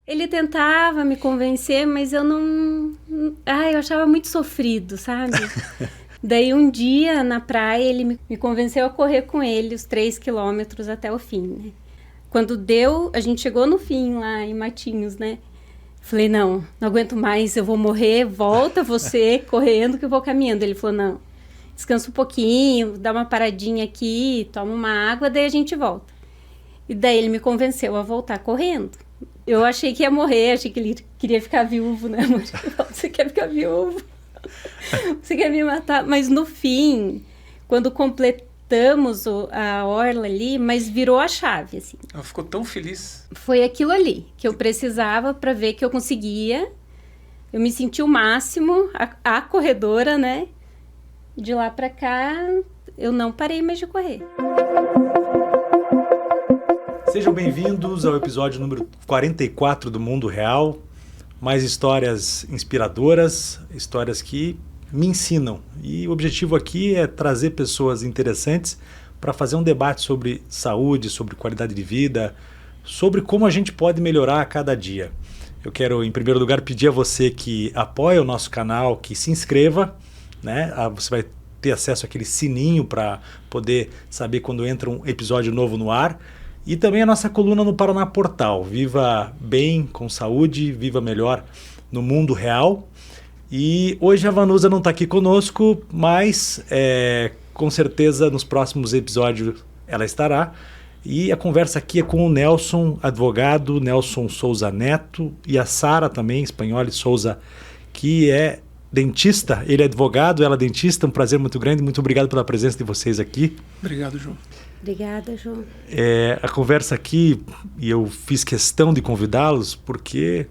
Ele tentava me convencer, mas eu não... eu achava muito sofrido, sabe? Daí um dia, na praia, ele me convenceu a correr com ele os 3 quilômetros até o fim, né? Quando deu, a gente chegou no fim lá em Matinhos, né? Falei, não aguento mais, eu vou morrer, volta você correndo que eu vou caminhando. Ele falou, não, descansa um pouquinho, dá uma paradinha aqui, toma uma água, daí a gente volta. E daí ele me convenceu a voltar correndo. Eu achei que ia morrer, achei que ele queria ficar viúvo, né? Você quer ficar viúvo? Você quer me matar? Mas no fim, quando completamos a orla ali, mas virou a chave, assim. Ela ficou tão feliz. Foi aquilo ali que eu precisava para ver que eu conseguia. Eu me senti o máximo, a corredora, né? De lá para cá, eu não parei mais de correr. Sejam bem-vindos ao episódio número 44 do Mundo Real. Mais histórias inspiradoras, histórias que me ensinam. E o objetivo aqui é trazer pessoas interessantes para fazer um debate sobre saúde, sobre qualidade de vida, sobre como a gente pode melhorar a cada dia. Eu quero, em primeiro lugar, pedir a você que apoie o nosso canal, que se inscreva, né? Você vai ter acesso àquele sininho para poder saber quando entra um episódio novo no ar. E também a nossa coluna no Paraná Portal. Viva bem, com saúde, viva melhor no mundo real. E hoje a Vanusa não está aqui conosco, mas com certeza nos próximos episódios ela estará. E a conversa aqui é com o Nelson, advogado, Nelson Souza Neto, e a Sara também, Espanholi Souza, que é dentista. Ele é advogado, ela é dentista. Um prazer muito grande. Muito obrigado pela presença de vocês aqui. Obrigado, João. Obrigada, João. A conversa aqui, e eu fiz questão de convidá-los porque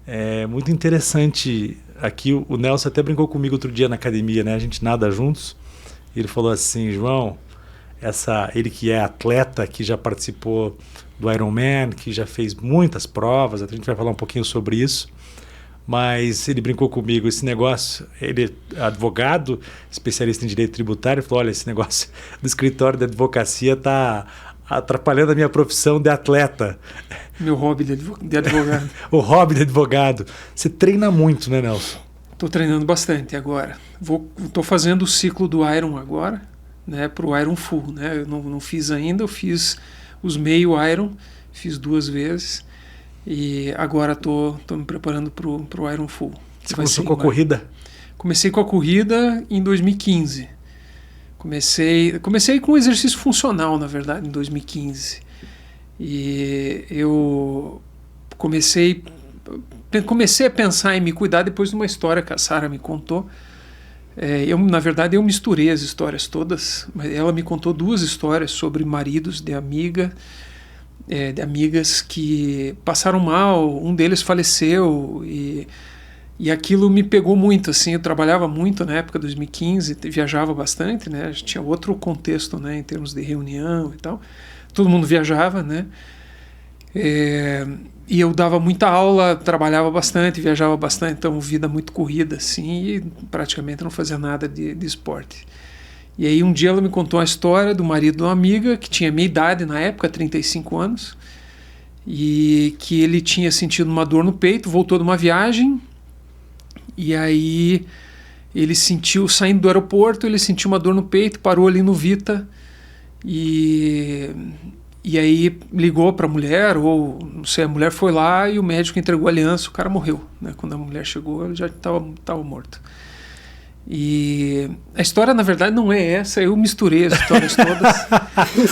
é muito interessante. Aqui o Nelson até brincou comigo outro dia na academia, né? A gente nada juntos. E ele falou assim, João, ele que é atleta, que já participou do Ironman, que já fez muitas provas, a gente vai falar um pouquinho sobre isso. Mas ele brincou comigo, esse negócio, ele é advogado, especialista em direito tributário, falou, olha, esse negócio do escritório de advocacia está atrapalhando a minha profissão de atleta. Meu hobby de advogado. O hobby de advogado. Você treina muito, né, Nelson? Estou treinando bastante agora. Estou fazendo o ciclo do Iron agora, né, para o Iron Full. Né? Eu não fiz ainda, eu fiz os meio Iron, fiz 2 vezes. E agora estou me preparando para o Iron Full. Você começou com a corrida? Comecei com a corrida em 2015. Comecei com exercício funcional, na verdade, em 2015. E eu comecei a pensar em me cuidar depois de uma história que a Sara me contou. Na verdade, eu misturei as histórias todas. Mas ela me contou 2 histórias sobre maridos de amigas que passaram mal, um deles faleceu e aquilo me pegou muito, assim, eu trabalhava muito na época de 2015, viajava bastante, né, tinha outro contexto, né, em termos de reunião e tal, todo mundo viajava, né, e eu dava muita aula, trabalhava bastante, viajava bastante, então vida muito corrida, assim, e praticamente não fazia nada de esporte. E aí um dia ela me contou a história do marido de uma amiga que tinha minha idade na época, 35 anos, e que ele tinha sentido uma dor no peito, voltou de uma viagem, e aí ele sentiu, saindo do aeroporto, ele sentiu uma dor no peito, parou ali no Vita, e aí ligou para a mulher, ou não sei, a mulher foi lá e o médico entregou a aliança, o cara morreu, né? Quando a mulher chegou, ele já estava morto. E a história, na verdade, não é essa, eu misturei as histórias todas.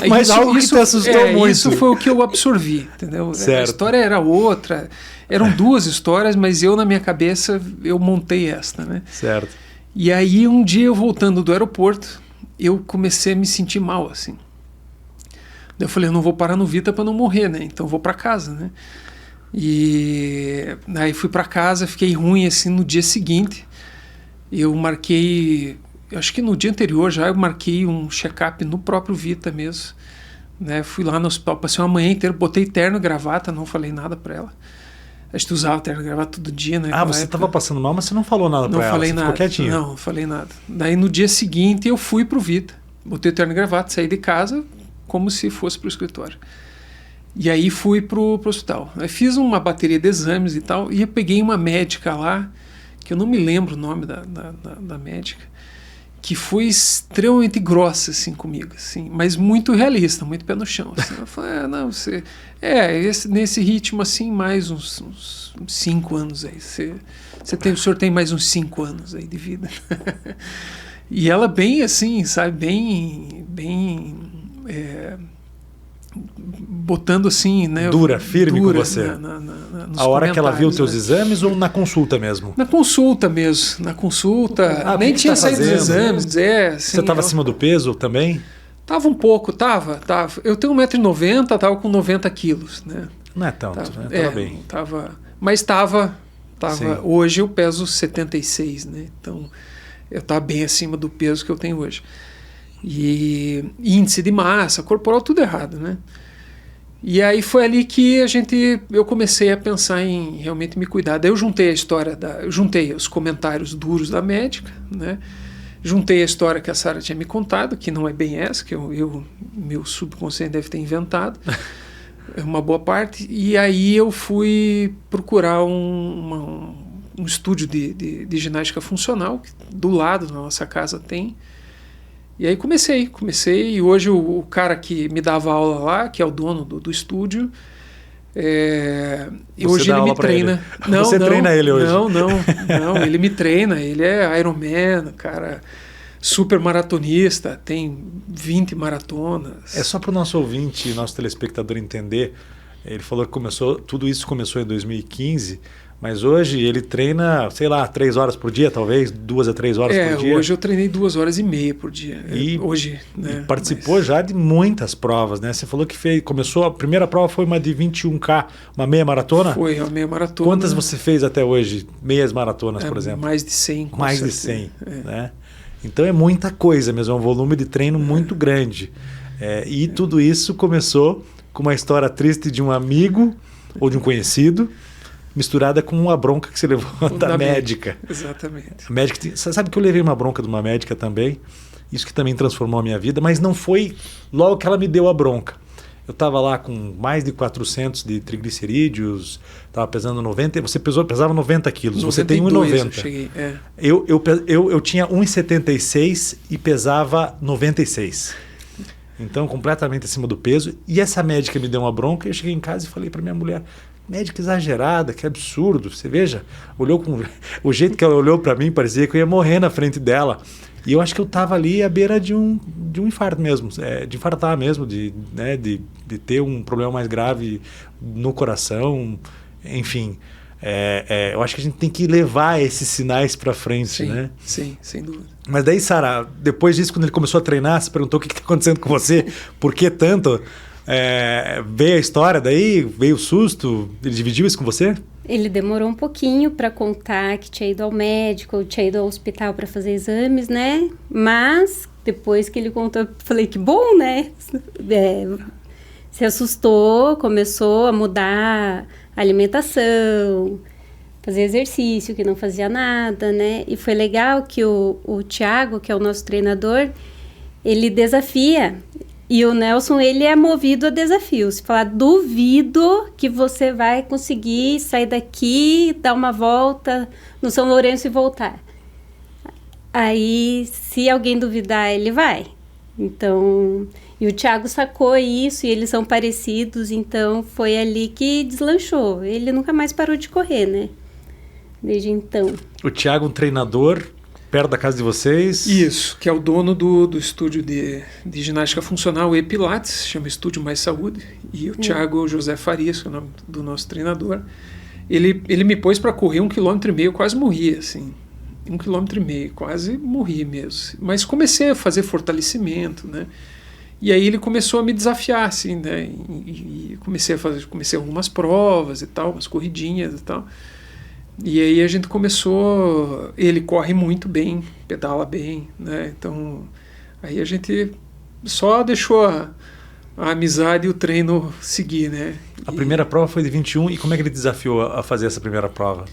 Mas algo que te assustou muito. Isso foi o que eu absorvi, entendeu? Certo. A história era outra, eram 2 histórias, mas eu, na minha cabeça, eu montei esta, né? Certo. E aí, um dia, eu voltando do aeroporto, eu comecei a me sentir mal, assim. Daí eu falei, eu não vou parar no Vita para não morrer, né? Então eu vou para casa, né? E aí fui para casa, fiquei ruim, assim, no dia seguinte. Eu marquei, acho que no dia anterior já, eu marquei um check-up no próprio Vita mesmo, né? Fui lá no hospital, passei uma manhã inteira, botei terno e gravata, não falei nada para ela. A gente usava terno e gravata todo dia, né? Você estava passando mal, mas você não falou nada para ela? Não falei nada. Ficou quietinho? Não, não falei nada. Daí no dia seguinte eu fui pro Vita, botei o terno e gravata, saí de casa como se fosse pro escritório. E aí fui pro hospital. Aí fiz uma bateria de exames e tal, e eu peguei uma médica lá, que eu não me lembro o nome da médica, que foi extremamente grossa assim comigo, assim, mas muito realista, muito pé no chão. Assim. Ela falou, não, você... nesse ritmo assim, mais uns 5 anos aí. O senhor tem mais uns 5 anos aí de vida. E ela bem assim, sabe, bem botando assim, né? Dura, firme com você. A hora que ela viu os teus exames ou na consulta mesmo? Na consulta mesmo. Na consulta. Nem tinha saído os exames. Assim, você estava acima do peso também? Tava um pouco, tava. Eu tenho 1,90 m, tava com 90 quilos, né? Não é tanto, né? Tava bem. Mas tava. Hoje eu peso 76, né? Então eu tava bem acima do peso que eu tenho hoje. E índice de massa corporal, tudo errado, né? E aí foi ali que eu comecei a pensar em realmente me cuidar. Daí eu juntei a história, juntei os comentários duros da médica, né? Juntei a história que a Sara tinha me contado, que não é bem essa, que meu subconsciente deve ter inventado, uma boa parte. E aí eu fui procurar um estúdio de ginástica funcional, que do lado da nossa casa tem. E aí comecei, e hoje o cara que me dava aula lá, que é o dono do estúdio, hoje ele me treina. Não, você treina ele hoje? Não, ele me treina, ele é Ironman, cara, super maratonista, tem 20 maratonas. É só para o nosso ouvinte, nosso telespectador entender, ele falou que tudo isso começou em 2015, mas hoje ele treina, sei lá, 3 horas por dia, talvez, 2 a 3 horas por dia. Hoje eu treinei 2 horas e meia por dia. Hoje, né? E participou já de muitas provas, né? Você falou que a primeira prova foi uma de 21K, uma meia maratona? Foi uma meia maratona. Quantas você fez até hoje, meias maratonas, por exemplo? Mais de 100. Mais de 100, né? Então é muita coisa mesmo, é um volume de treino muito grande. E tudo isso começou com uma história triste de um amigo ou de um conhecido, misturada com uma bronca que você levou da médica. Exatamente. A médica, você sabe que eu levei uma bronca de uma médica também, isso que também transformou a minha vida, mas não foi logo que ela me deu a bronca. Eu estava lá com mais de 400 de triglicerídeos, estava pesando 90, você pesava 90 quilos, 92, você tem 1,90. Eu cheguei, eu tinha 1,76 e pesava 96. Então, completamente acima do peso. E essa médica me deu uma bronca, eu cheguei em casa e falei para minha mulher, médica exagerada, que absurdo. Você veja, o jeito que ela olhou para mim, parecia que eu ia morrer na frente dela. E eu acho que eu estava ali à beira de um infarto mesmo, de infartar mesmo, de ter um problema mais grave no coração, enfim. Eu acho que a gente tem que levar esses sinais para frente, sim, né? Sim, sem dúvida. Mas daí, Sara, depois disso, quando ele começou a treinar, você perguntou o que está acontecendo com você, por que tanto? Veio a história daí, veio o susto, ele dividiu isso com você? Ele demorou um pouquinho para contar que tinha ido ao médico, tinha ido ao hospital para fazer exames, né? Mas depois que ele contou, eu falei que bom, né? Se assustou, começou a mudar a alimentação, fazer exercício, que não fazia nada, né? E foi legal que o Thiago, que é o nosso treinador, ele desafia. E o Nelson, ele é movido a desafios. Falar, duvido que você vai conseguir sair daqui, dar uma volta no São Lourenço e voltar. Aí, se alguém duvidar, ele vai. Então, e o Thiago sacou isso, e eles são parecidos, então foi ali que deslanchou. Ele nunca mais parou de correr, né? Desde então. O Thiago, um treinador perto da casa de vocês? Isso, que é o dono do estúdio de ginástica funcional e Pilates, chama Estúdio Mais Saúde, e o Thiago José Farias, que é o nome do nosso treinador, ele me pôs para correr 1,5 km, eu quase morri, assim, 1,5 km, quase morri mesmo, mas comecei a fazer fortalecimento, né, e aí ele começou a me desafiar, assim, né, e comecei algumas provas e tal, umas corridinhas e tal. E aí a gente começou, ele corre muito bem, pedala bem, né? Então aí a gente só deixou a amizade e o treino seguir, né? A primeira prova foi de 21, e como é que ele desafiou a fazer essa primeira prova?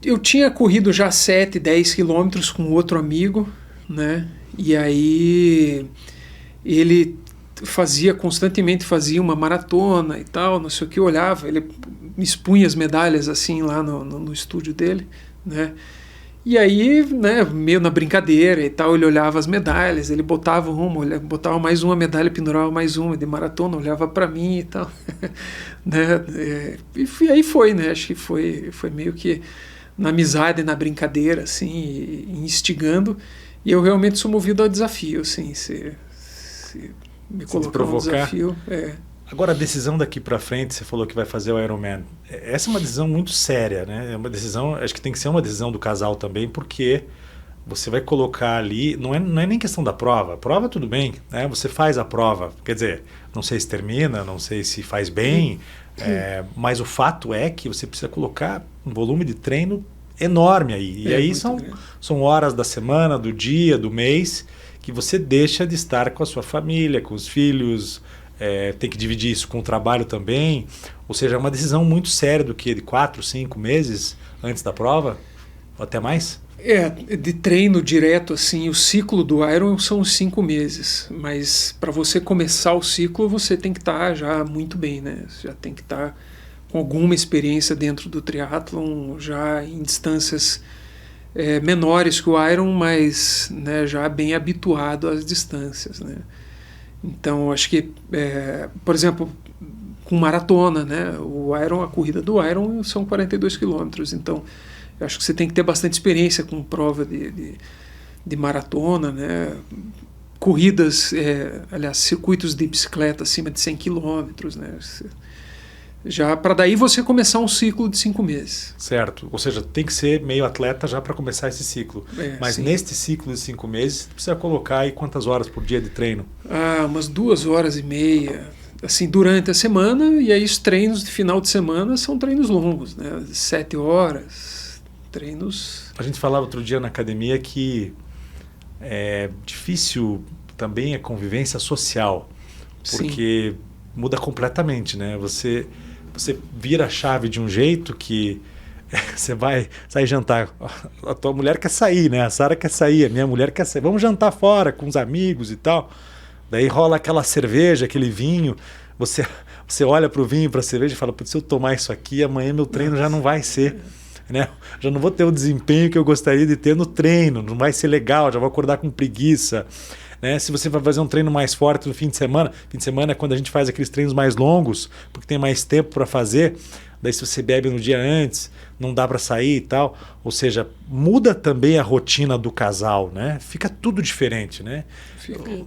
Eu tinha corrido já 7, 10 quilômetros com outro amigo, né? E aí ele constantemente fazia uma maratona e tal, não sei o que, eu olhava, ele expunha as medalhas assim lá no estúdio dele, né? E aí, né, meio na brincadeira e tal, ele olhava as medalhas, ele botava mais uma medalha, pendurava mais uma de maratona, olhava para mim e tal, né? E aí foi, né? Acho que foi meio que na amizade, na brincadeira, assim, instigando. E eu realmente sou movido ao desafio, assim, se me colocar um desafio. Agora, a decisão daqui para frente, você falou que vai fazer o Ironman. Essa é uma decisão muito séria, né? É uma decisão, acho que tem que ser uma decisão do casal também, porque você vai colocar ali, não é nem questão da prova. A prova tudo bem, né? Você faz a prova, quer dizer, não sei se termina, não sei se faz bem, mas o fato é que você precisa colocar um volume de treino enorme aí. E aí são horas da semana, do dia, do mês, que você deixa de estar com a sua família, com os filhos. Tem que dividir isso com o trabalho também, ou seja, é uma decisão muito séria do que de 4, 5 meses antes da prova, ou até mais? De treino direto, assim, o ciclo do Iron são 5 meses, mas para você começar o ciclo, você tem que estar já muito bem, né? Você já tem que estar com alguma experiência dentro do triatlon, já em distâncias menores que o Iron, mas, né, já bem habituado às distâncias, né? Então, acho que, por exemplo, com maratona, né? A corrida do Iron são 42 quilômetros. Então, eu acho que você tem que ter bastante experiência com prova de maratona, né? Corridas, aliás, circuitos de bicicleta acima de 100 quilômetros, né? Já para daí você começar um ciclo de 5 meses. Certo, ou seja, tem que ser meio atleta já para começar esse ciclo. Mas sim, neste ciclo de 5 meses, precisa colocar aí quantas horas por dia de treino? Umas 2 horas e meia, assim, durante a semana, e aí os treinos de final de semana são treinos longos, né? 7 horas, treinos... A gente falava outro dia na academia que é difícil também a convivência social, porque muda completamente, né? Você vira a chave de um jeito que você vai sair jantar. A tua mulher quer sair, né? A Sara quer sair, a minha mulher quer sair. Vamos jantar fora com os amigos e tal. Daí rola aquela cerveja, aquele vinho. Você olha para o vinho, para a cerveja e fala, se eu tomar isso aqui, amanhã meu treino já não vai ser. Né? Já não vou ter o desempenho que eu gostaria de ter no treino. Não vai ser legal, já vou acordar com preguiça. Né? Se você vai fazer um treino mais forte no fim de semana é quando a gente faz aqueles treinos mais longos, porque tem mais tempo para fazer. Daí se você bebe no dia antes, não dá para sair e tal. Ou seja, muda também a rotina do casal, né? Fica tudo diferente, né?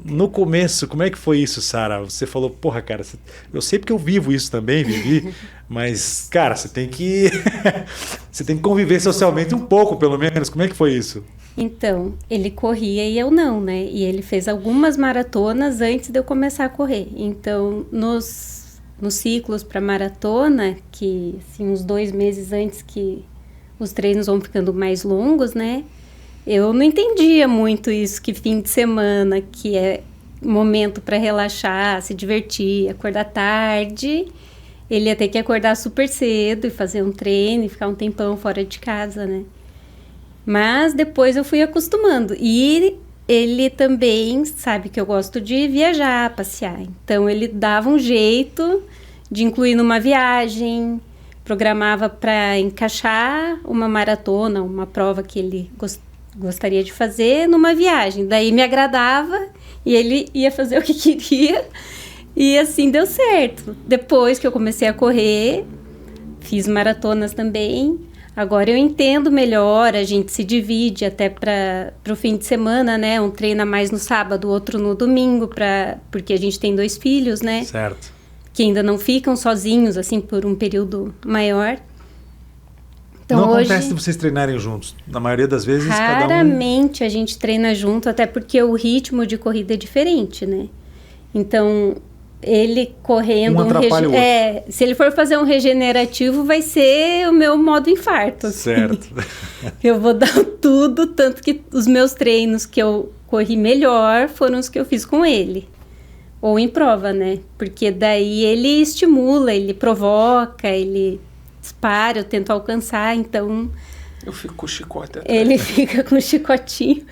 No começo, como é que foi isso, Sara? Você falou, porra, cara, eu sei porque eu vivo isso também, vivi, mas, cara, você tem que conviver socialmente um pouco, pelo menos. Como é que foi isso? Então, ele corria e eu não, né? E ele fez algumas maratonas antes de eu começar a correr. Então, nos ciclos para maratona, que assim, uns 2 meses antes que os treinos vão ficando mais longos, né? Eu não entendia muito isso, que fim de semana, que é momento para relaxar, se divertir, acordar tarde. Ele ia ter que acordar super cedo e fazer um treino e ficar um tempão fora de casa, né? Mas depois eu fui acostumando. E ele também sabe que eu gosto de viajar, passear. Então ele dava um jeito de incluir numa viagem, programava para encaixar uma maratona, uma prova que ele gostaria de fazer numa viagem. Daí me agradava e ele ia fazer o que queria. E assim deu certo. Depois que eu comecei a correr, fiz maratonas também. Agora eu entendo melhor, a gente se divide até para o fim de semana, né? Um treina mais no sábado, outro no domingo, porque a gente tem 2 filhos, né? Certo. Que ainda não ficam sozinhos, assim, por um período maior. Então, não acontece de vocês treinarem juntos? Na maioria das vezes, raramente a gente treina junto, até porque o ritmo de corrida é diferente, né? Então, ele correndo... atrapalha o outro. Se ele for fazer um regenerativo, vai ser o meu modo infarto. Assim. Certo. Eu vou dar tudo, tanto que os meus treinos que eu corri melhor foram os que eu fiz com ele. Ou em prova, né? Porque daí ele estimula, ele provoca, ele dispara, eu tento alcançar, então... Eu fico com o chicote atrás. Ele fica com o chicotinho.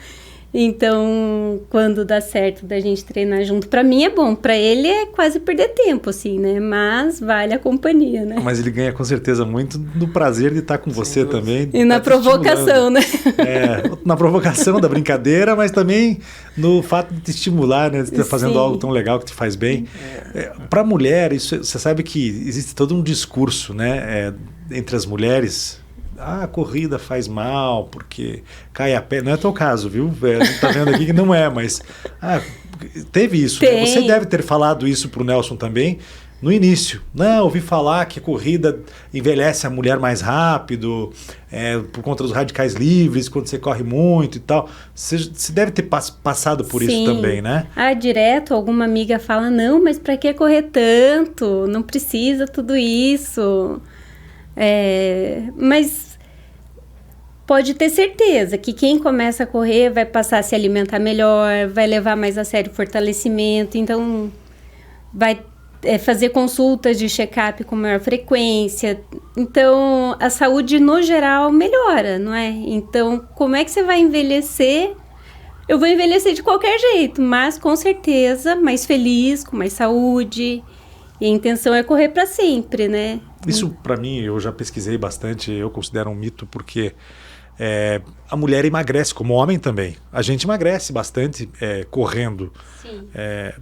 Então, quando dá certo da gente treinar junto, pra mim é bom. Pra ele é quase perder tempo, assim, né? Mas vale a companhia, né? Mas ele ganha com certeza muito no prazer de estar com você também. E na provocação, né? Na provocação da brincadeira, mas também no fato de te estimular, né? De estar fazendo algo tão legal que te faz bem. Para mulher, isso, você sabe que existe todo um discurso, né? Entre as mulheres. A corrida faz mal, porque cai a pé. Não é teu caso, viu? A gente tá vendo aqui que não é, mas teve isso. Né? Você deve ter falado isso pro Nelson também no início. Não, ouvi falar que a corrida envelhece a mulher mais rápido, por conta dos radicais livres, quando você corre muito e tal. Você deve ter passado por isso também, né? Direto alguma amiga fala, não, mas pra que correr tanto? Não precisa tudo isso. Mas pode ter certeza que quem começa a correr vai passar a se alimentar melhor, vai levar mais a sério o fortalecimento, então vai fazer consultas de check-up com maior frequência. Então, a saúde no geral melhora, não é? Então, como é que você vai envelhecer? Eu vou envelhecer de qualquer jeito, mas com certeza mais feliz, com mais saúde. E a intenção é correr para sempre, né? Isso, para mim, eu já pesquisei bastante, eu considero um mito, porque a mulher emagrece, como o homem também. A gente emagrece bastante correndo. Sim.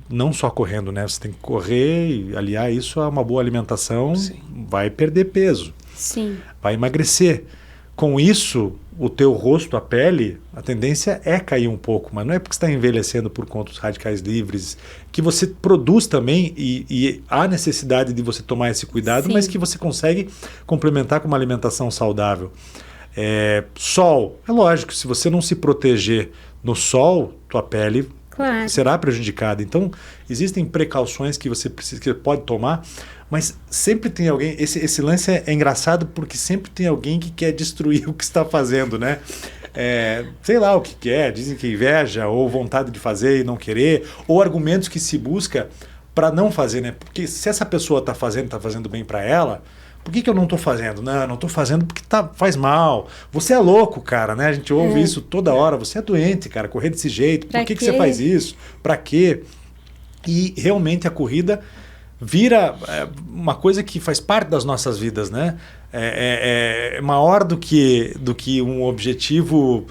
Não só correndo, né? Você tem que correr e aliar isso a uma boa alimentação. Sim. Vai perder peso. Sim. Vai emagrecer. Com isso, o teu rosto, a pele, a tendência é cair um pouco, mas não é porque você está envelhecendo por conta dos radicais livres, que você produz também e há necessidade de você tomar esse cuidado, mas que você consegue complementar com uma alimentação saudável. Sol, é lógico, se você não se proteger no sol, tua pele será prejudicada. Então, existem precauções que você pode tomar, mas sempre tem alguém. Esse lance é engraçado porque sempre tem alguém que quer destruir o que está fazendo, né? Sei lá o que quer, dizem que inveja ou vontade de fazer e não querer, ou argumentos que se busca para não fazer, né? Porque se essa pessoa está fazendo bem para ela, por que eu não estou fazendo? Não estou fazendo porque faz mal. Você é louco, cara, né? A gente ouve isso toda hora. Você é doente, cara, correr desse jeito. Por que você faz isso? Para quê? E realmente a corrida vira uma coisa que faz parte das nossas vidas, né? É maior do que um objetivo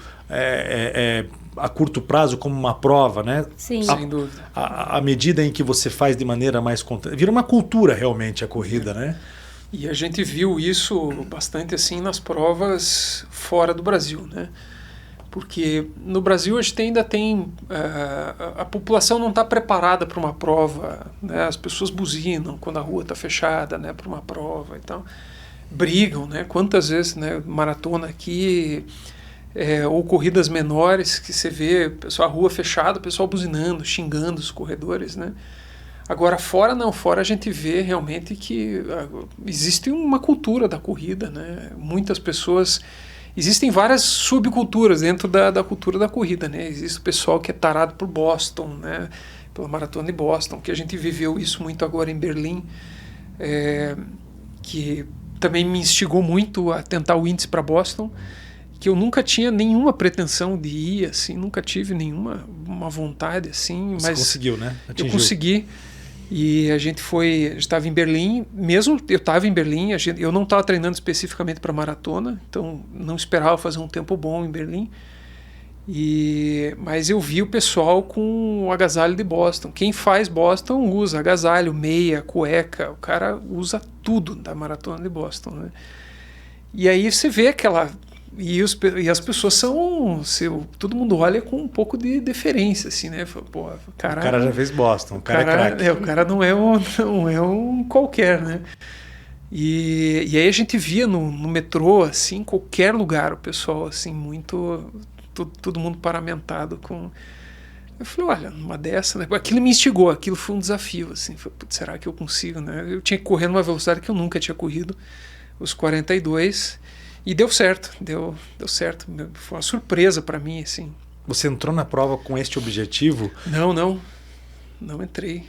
a curto prazo, como uma prova, né? Sim. Sem dúvida. À medida em que você faz de maneira mais... Vira uma cultura realmente a corrida, né? E a gente viu isso bastante assim nas provas fora do Brasil, né? Porque no Brasil a gente ainda tem... a população não está preparada para uma prova, né? As pessoas buzinam quando a rua está fechada, né? Para uma prova e tal. Brigam, né? Quantas vezes, né? Maratona aqui, ou corridas menores que você vê a rua fechada, o pessoal buzinando, xingando os corredores, né? Agora, fora não, fora a gente vê realmente que existe uma cultura da corrida, né? Muitas pessoas... Existem várias subculturas dentro da cultura da corrida, né? Existe o pessoal que é tarado por Boston, né? Pela Maratona de Boston, que a gente viveu isso muito agora em Berlim, que também me instigou muito a tentar o índice para Boston, que eu nunca tinha nenhuma pretensão de ir, assim, nunca tive nenhuma vontade, assim. Você mas conseguiu, né? Atingiu. Eu consegui. E a gente estava em Berlim, mesmo eu estava em Berlim, eu não estava treinando especificamente para maratona, então não esperava fazer um tempo bom em Berlim. Mas eu vi o pessoal com o agasalho de Boston. Quem faz Boston usa agasalho, meia, cueca, o cara usa tudo da maratona de Boston, né? E aí você vê aquela... E as pessoas são... todo mundo olha com um pouco de deferência, assim, né? Pô, o cara já fez Boston, o cara é craque. O cara não é um qualquer, né? E aí a gente via no metrô, assim, em qualquer lugar, o pessoal, assim, muito... Todo mundo paramentado com... Eu falei, olha, numa dessa, né? Aquilo me instigou, aquilo foi um desafio, assim. Falei, será que eu consigo, né? Eu tinha que correr numa velocidade que eu nunca tinha corrido, os 42... E deu certo, deu certo. Foi uma surpresa para mim, assim. Você entrou na prova com este objetivo? Não entrei.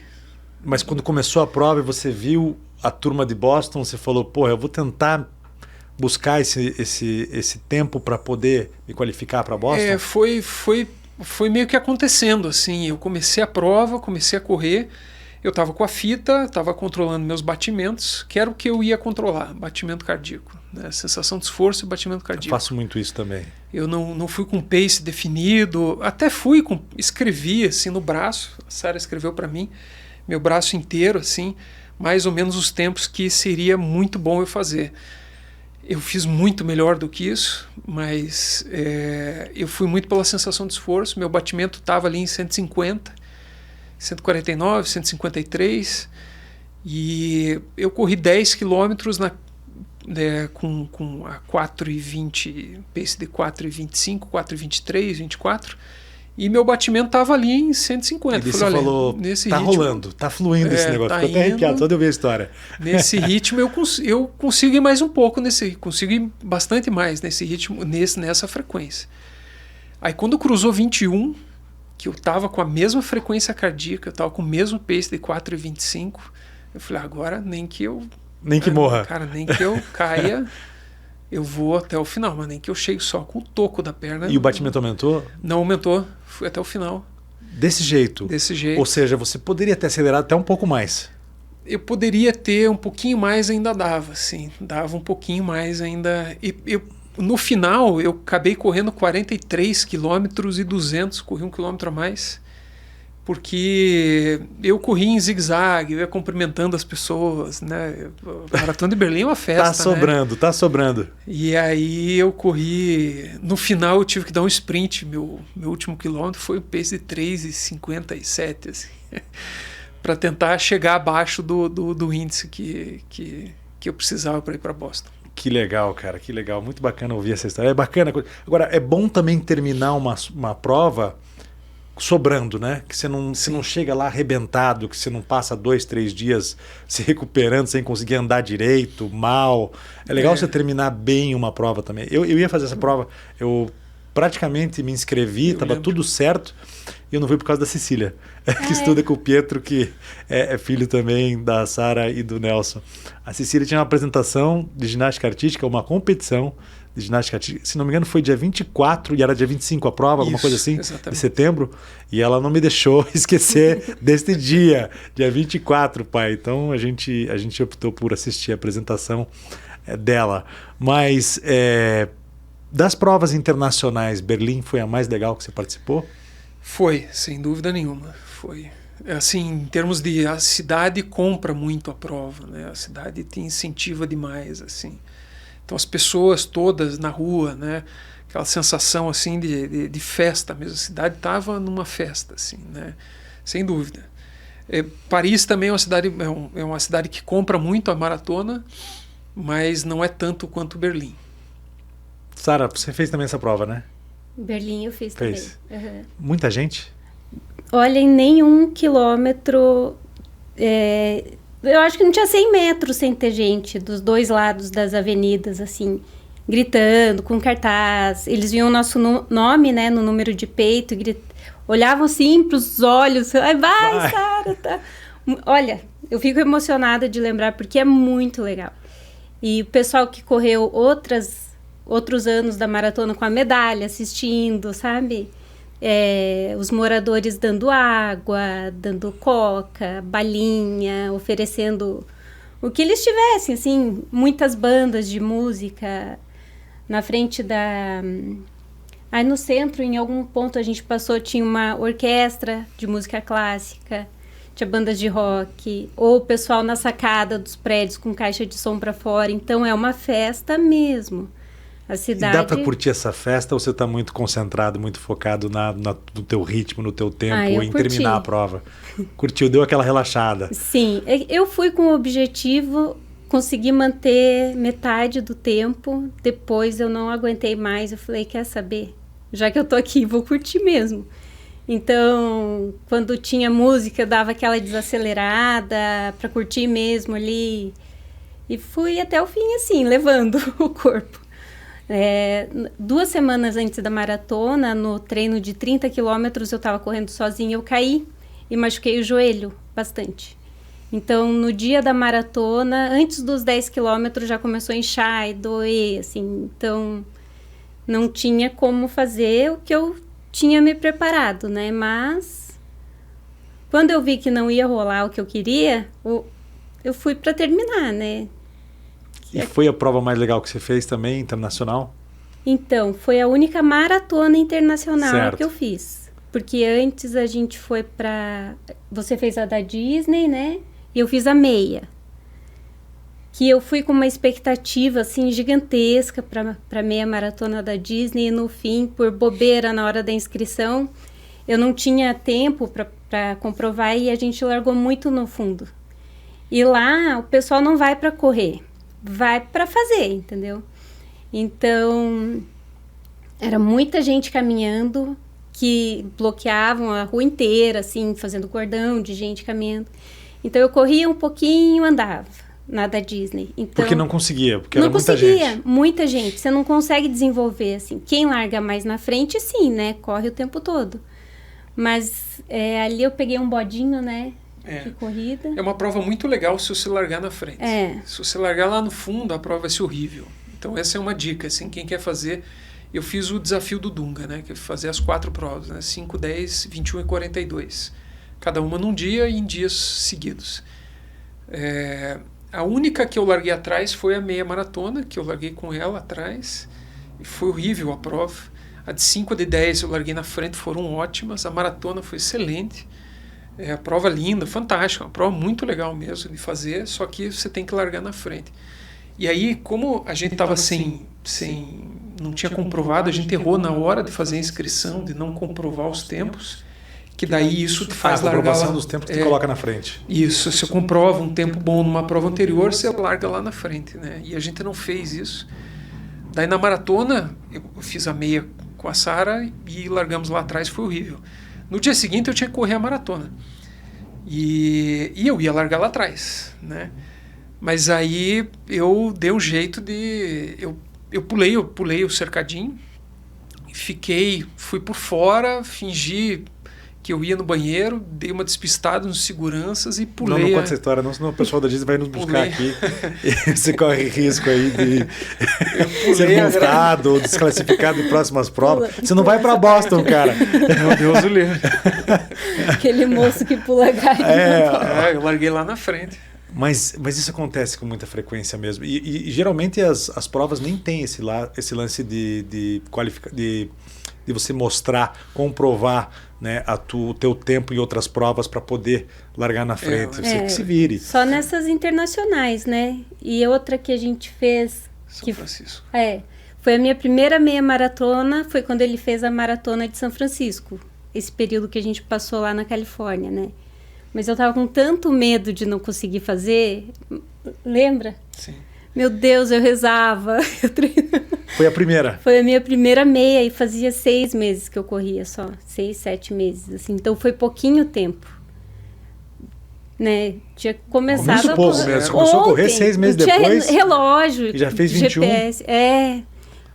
Mas quando começou a prova e você viu a turma de Boston, você falou, pô, eu vou tentar buscar esse tempo para poder me qualificar para Boston? foi meio que acontecendo, assim. Eu comecei a prova, comecei a correr. Eu estava com a fita, estava controlando meus batimentos, que era o que eu ia controlar, batimento cardíaco, né? Sensação de esforço e batimento cardíaco. Eu faço muito isso também. Eu não fui com pace definido, até escrevi assim no braço, a Sara escreveu para mim, meu braço inteiro, assim, mais ou menos os tempos que seria muito bom eu fazer. Eu fiz muito melhor do que isso, mas eu fui muito pela sensação de esforço, meu batimento estava ali em 150, 149, 153, e eu corri 10 quilômetros com a 4,20, pace de 4,25, 4,23, 24, e meu batimento estava ali em 150. E você falou, nesse ritmo, rolando, tá fluindo esse negócio, ficou até arrepiado, só de ouvir a história. Nesse ritmo eu consigo ir mais um pouco, consigo ir bastante mais nesse ritmo, nessa frequência. Aí quando cruzou 21, que eu estava com a mesma frequência cardíaca, eu estava com o mesmo pace de 4,25, eu falei, agora nem que eu... Nem que morra. Cara, nem que eu caia, eu vou até o final, mas nem que eu chegue só com o toco da perna. E o batimento aumentou? Não aumentou, fui até o final. Desse jeito? Desse jeito. Ou seja, você poderia ter acelerado até um pouco mais? Eu poderia ter um pouquinho mais, ainda dava, sim. Dava um pouquinho mais ainda. No final, eu acabei correndo 43 quilômetros e 200, corri 1 quilômetro a mais, porque eu corri em zigue-zague, eu ia cumprimentando as pessoas, né? A Maratona de Berlim é uma festa, Tá sobrando. E aí eu corri, no final eu tive que dar um sprint, meu último quilômetro foi um pace de 3,57, assim, para tentar chegar abaixo do índice que eu precisava para ir para Boston. Que legal, cara, que legal. Muito bacana ouvir essa história. É bacana. Agora, é bom também terminar uma prova sobrando, né? Que você não chega lá arrebentado, que você não passa 2, 3 dias se recuperando sem conseguir andar direito, mal. É legal você terminar bem uma prova também. Eu ia fazer essa prova, eu praticamente me inscrevi, estava tudo certo, e eu não fui por causa da Cecília, que estuda com o Pietro, que é filho também da Sara e do Nelson. A Cecília tinha uma apresentação de ginástica artística, uma competição de ginástica artística, se não me engano foi dia 24 e era dia 25 a prova, alguma coisa assim, exatamente, de setembro, e ela não me deixou esquecer deste dia 24, pai. Então a gente optou por assistir a apresentação dela. Mas das provas internacionais, Berlim foi a mais legal que você participou? Foi, sem dúvida nenhuma. Foi. Assim, em termos de... A cidade compra muito a prova, né? A cidade te incentiva demais, assim. Então as pessoas todas na rua, né? Aquela sensação, assim, de festa mesmo. A cidade estava numa festa, assim, né? Sem dúvida. Paris também é uma cidade que compra muito a maratona, mas não é tanto quanto Berlim. Sara, você fez também essa prova, né? Berlim eu fiz também. Uhum. Muita gente? Olha, em nenhum quilômetro... eu acho que não tinha 100 metros sem ter gente dos dois lados das avenidas, assim, gritando, com cartaz. Eles viam o nosso nome, né, no número de peito, olhavam assim para os olhos. Vai, Sara! Tá. Olha, eu fico emocionada de lembrar, porque é muito legal. E o pessoal que correu outros anos da maratona com a medalha, assistindo, sabe? Os moradores dando água, dando coca, balinha, oferecendo o que eles tivessem, assim, muitas bandas de música na frente da... Aí no centro, em algum ponto a gente passou, tinha uma orquestra de música clássica, tinha bandas de rock, ou o pessoal na sacada dos prédios com caixa de som para fora. Então é uma festa mesmo. A cidade... E dá para curtir essa festa ou você está muito concentrado, muito focado no teu ritmo, no teu tempo, em terminar a prova? Curtiu, deu aquela relaxada? Sim, eu fui com o objetivo, consegui manter metade do tempo, depois eu não aguentei mais, eu falei, quer saber? Já que eu tô aqui, vou curtir mesmo. Então, quando tinha música, eu dava aquela desacelerada para curtir mesmo ali. E fui até o fim, assim, levando o corpo. 2 semanas antes da maratona, no treino de 30 quilômetros, eu estava correndo sozinha, eu caí e machuquei o joelho bastante. Então, no dia da maratona, antes dos 10 quilômetros, já começou a inchar e doer, assim. Então, não tinha como fazer o que eu tinha me preparado, né? Mas quando eu vi que não ia rolar o que eu queria, eu fui para terminar, né? E foi a prova mais legal que você fez também, internacional? Então, foi a única maratona internacional Certo. que eu fiz. Porque antes a gente foi para... Você fez a da Disney, né? E eu fiz a meia. Que eu fui com uma expectativa, assim, gigantesca para meia maratona da Disney. E no fim, por bobeira na hora da inscrição, eu não tinha tempo para comprovar e a gente largou muito no fundo. E lá, o pessoal não vai para correr. Vai para fazer, entendeu? Então, era muita gente caminhando, que bloqueavam a rua inteira, assim, fazendo cordão de gente caminhando. Então, eu corria um pouquinho, andava na da Disney. Então, Porque não conseguia, porque era não muita conseguia, gente. muita gente. Você não consegue desenvolver, assim. Quem larga mais na frente, sim, né? Corre o tempo todo. Mas ali eu peguei um bodinho, né? De corrida. É uma prova muito legal se você largar na frente. Se você largar lá no fundo, a prova vai ser horrível. Então essa é uma dica, assim, quem quer fazer... Eu fiz o desafio do Dunga, né? Que é fazer as 4 provas, né? 5, 10, 21 e 42. Cada uma num dia e em dias seguidos. A única que eu larguei atrás foi a meia maratona, que eu larguei com ela atrás. E foi horrível a prova. A de 5 e de 10 eu larguei na frente, foram ótimas. A maratona foi excelente. A prova linda, fantástica. Uma prova muito legal mesmo de fazer, só que você tem que largar na frente. E aí, como a gente estava não tinha comprovado, a gente errou na hora de fazer a inscrição, de não comprovar os tempos, que daí isso te faz largar lá. A comprovação dos tempos te coloca na frente. Isso, se você comprova um tempo bom numa prova anterior, você larga lá na frente, né? E a gente não fez isso. Daí na maratona, eu fiz a meia com a Sara e largamos lá atrás, foi horrível. No dia seguinte eu tinha que correr a maratona. E eu ia largar lá atrás, né? Mas aí eu dei um jeito de... Eu pulei o cercadinho, fui por fora, fingi que eu ia no banheiro, dei uma despistada nos seguranças e pulei. Não conta essa história, não, senão o pessoal da Disney vai nos buscar aqui. E você corre risco aí de ser multado ou desclassificado em próximas provas. Você não vai para Boston, cara. Meu Deus do livro. Aquele moço que pula galinha. Eu larguei lá na frente. Mas isso acontece com muita frequência mesmo. E geralmente as provas nem têm esse lance de você mostrar, comprovar, né, o teu tempo em outras provas para poder largar na frente. Você que se vire. Só nessas internacionais, né? E outra que a gente fez... São Francisco. Foi a minha primeira meia maratona, foi quando ele fez a maratona de São Francisco. Esse período que a gente passou lá na Califórnia, né? Mas eu tava com tanto medo de não conseguir fazer. Lembra? Sim. Meu Deus, eu rezava. Foi a primeira? Foi a minha primeira meia e fazia 6 meses que eu corria só. 6, 7 meses, assim. Então foi pouquinho tempo. Né? Tinha começado muito pouco mesmo. Você começou a correr 6 meses depois? Tinha relógio. E já fez 21? GPS.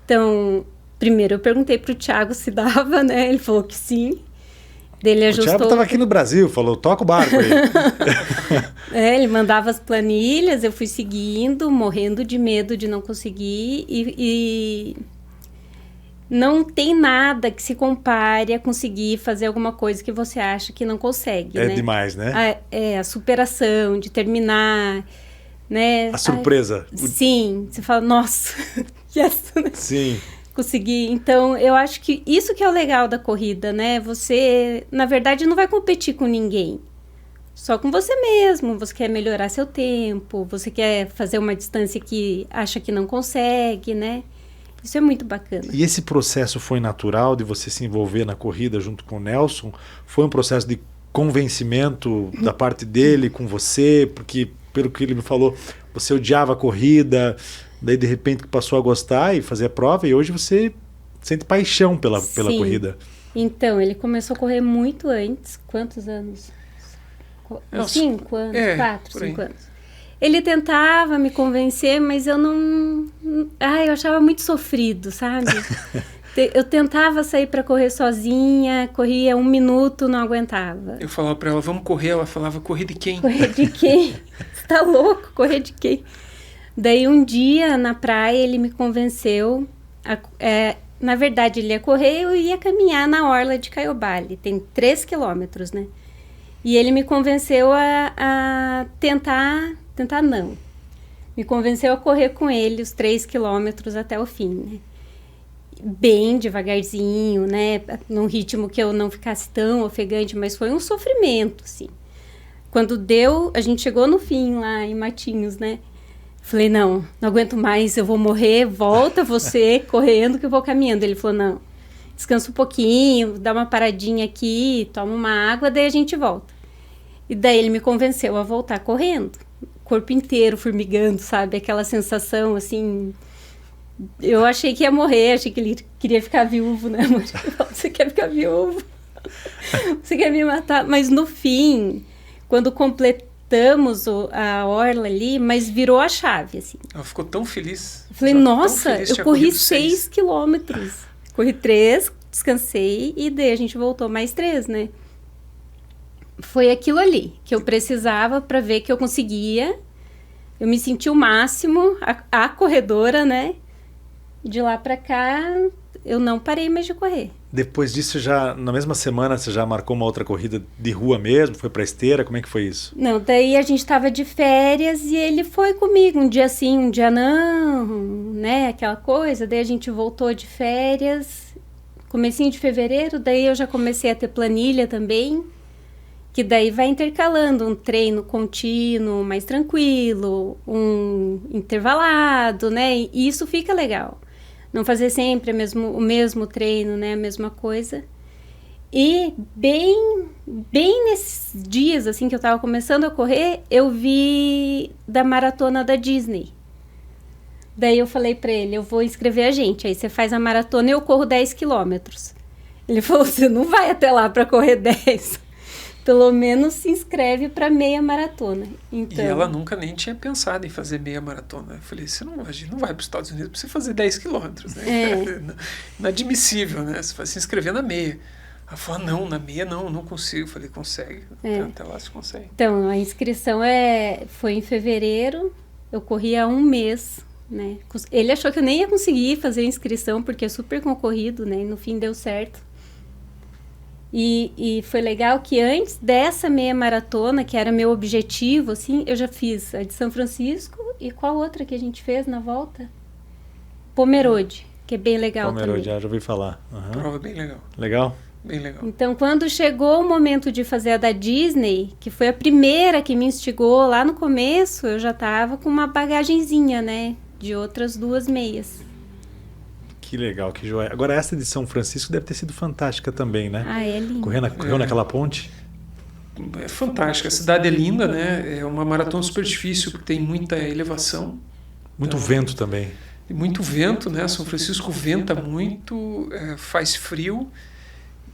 Então, primeiro eu perguntei pro Thiago se dava, né? Ele falou que sim. Ele ajustou... O Thiago estava aqui no Brasil, falou, toca o barco aí. Ele mandava as planilhas, eu fui seguindo, morrendo de medo de não conseguir. E não tem nada que se compare a conseguir fazer alguma coisa que você acha que não consegue, né? Demais, né? A superação, de terminar, né? A surpresa. Sim, você fala, nossa, yes, né? Sim. Consegui. Então, eu acho que isso que é o legal da corrida, né? Você, na verdade, não vai competir com ninguém. Só com você mesmo. Você quer melhorar seu tempo, você quer fazer uma distância que acha que não consegue, né? Isso é muito bacana. E esse processo foi natural de você se envolver na corrida junto com o Nelson? Foi um processo de convencimento da parte dele com você? Porque, pelo que ele me falou, você odiava a corrida... Daí, de repente, passou a gostar e fazer a prova. E hoje você sente paixão pela corrida. Então, ele começou a correr muito antes. Quantos anos? 5 anos? 4, 5 anos. Ele tentava me convencer, mas eu não... eu achava muito sofrido, sabe? Eu tentava sair para correr sozinha, corria 1 minuto, não aguentava. Eu falava para ela, vamos correr. Ela falava, correr de quem? Correr de quem? Você tá louco? Correr de quem? Daí um dia na praia ele me convenceu, Na verdade, ele ia correr, eu ia caminhar na orla de Caiobá. Tem 3 quilômetros, né? E ele me convenceu a tentar não. Me convenceu a correr com ele os 3 quilômetros até o fim, né? Bem devagarzinho, né? Num ritmo que eu não ficasse tão ofegante, mas foi um sofrimento, assim. Quando deu, a gente chegou no fim lá em Matinhos, né? Falei, não aguento mais, eu vou morrer, volta você correndo que eu vou caminhando. Ele falou, não, descansa um pouquinho, dá uma paradinha aqui, toma uma água, daí a gente volta. E daí ele me convenceu a voltar correndo, corpo inteiro formigando, sabe? Aquela sensação, assim... Eu achei que ia morrer, achei que ele queria ficar viúvo, né, amor? Você quer ficar viúvo? Você quer me matar? Mas no fim, quando completamos a orla ali, mas virou a chave, assim. Ela ficou tão feliz. Eu falei, nossa, eu corri 6 quilômetros. Corri 3, descansei e daí a gente voltou mais 3, né? Foi aquilo ali que eu precisava para ver que eu conseguia. Eu me senti o máximo, a corredora, né? De lá para cá, eu não parei mais de correr. Depois disso, já na mesma semana, você já marcou uma outra corrida de rua mesmo? Foi pra esteira? Como é que foi isso? Não, daí a gente tava de férias e ele foi comigo. Um dia sim, um dia não, né? Aquela coisa. Daí a gente voltou de férias, comecinho de fevereiro. Daí eu já comecei a ter planilha também. Que daí vai intercalando um treino contínuo, mais tranquilo, um intervalado, né? E isso fica legal. Não fazer sempre o mesmo treino, né? A mesma coisa. E bem nesses dias, assim, que eu tava começando a correr, eu vi da maratona da Disney. Daí eu falei pra ele, eu vou inscrever a gente. Aí você faz a maratona e eu corro 10 quilômetros. Ele falou, você não vai até lá pra correr 10. Pelo menos se inscreve para meia maratona. Então... E ela nunca nem tinha pensado em fazer meia maratona. Eu falei, a gente não vai para os Estados Unidos para você fazer 10 quilômetros, né? Inadmissível, né? Você vai se inscrever na meia. Ela falou, não, na meia não consigo. Eu falei, consegue. Até lá você consegue. Então, a inscrição foi em fevereiro. Eu corri há um mês, né? Ele achou que eu nem ia conseguir fazer a inscrição, porque é super concorrido, né? E no fim deu certo. E foi legal que antes dessa meia maratona, que era meu objetivo, assim, eu já fiz a de São Francisco e qual outra que a gente fez na volta? Pomerode, que é bem legal Pomerode, também. já ouvi falar. Prova bem legal. Legal? Bem legal. Então, quando chegou o momento de fazer a da Disney, que foi a primeira que me instigou lá no começo, eu já tava com uma bagagenzinha, né, de outras 2 meias. Que legal, que joia. Agora, essa de São Francisco deve ter sido fantástica também, né? Ah, é lindo. Correu naquela ponte? É fantástica. A cidade é linda, né? É uma maratona super difícil, porque tem muita elevação. Muito vento também. E muito vento, né? São Francisco venta muito, faz frio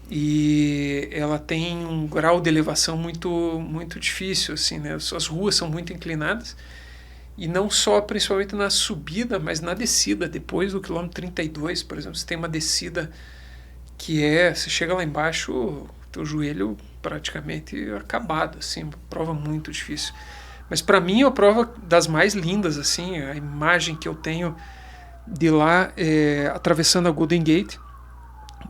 e ela tem um grau de elevação muito difícil, assim, né? As ruas são muito inclinadas. E não só, principalmente na subida, mas na descida. Depois do quilômetro 32, por exemplo, você tem uma descida que você chega lá embaixo, teu joelho praticamente acabado, assim, uma prova muito difícil. Mas para mim é uma prova das mais lindas, assim, a imagem que eu tenho de lá, atravessando a Golden Gate.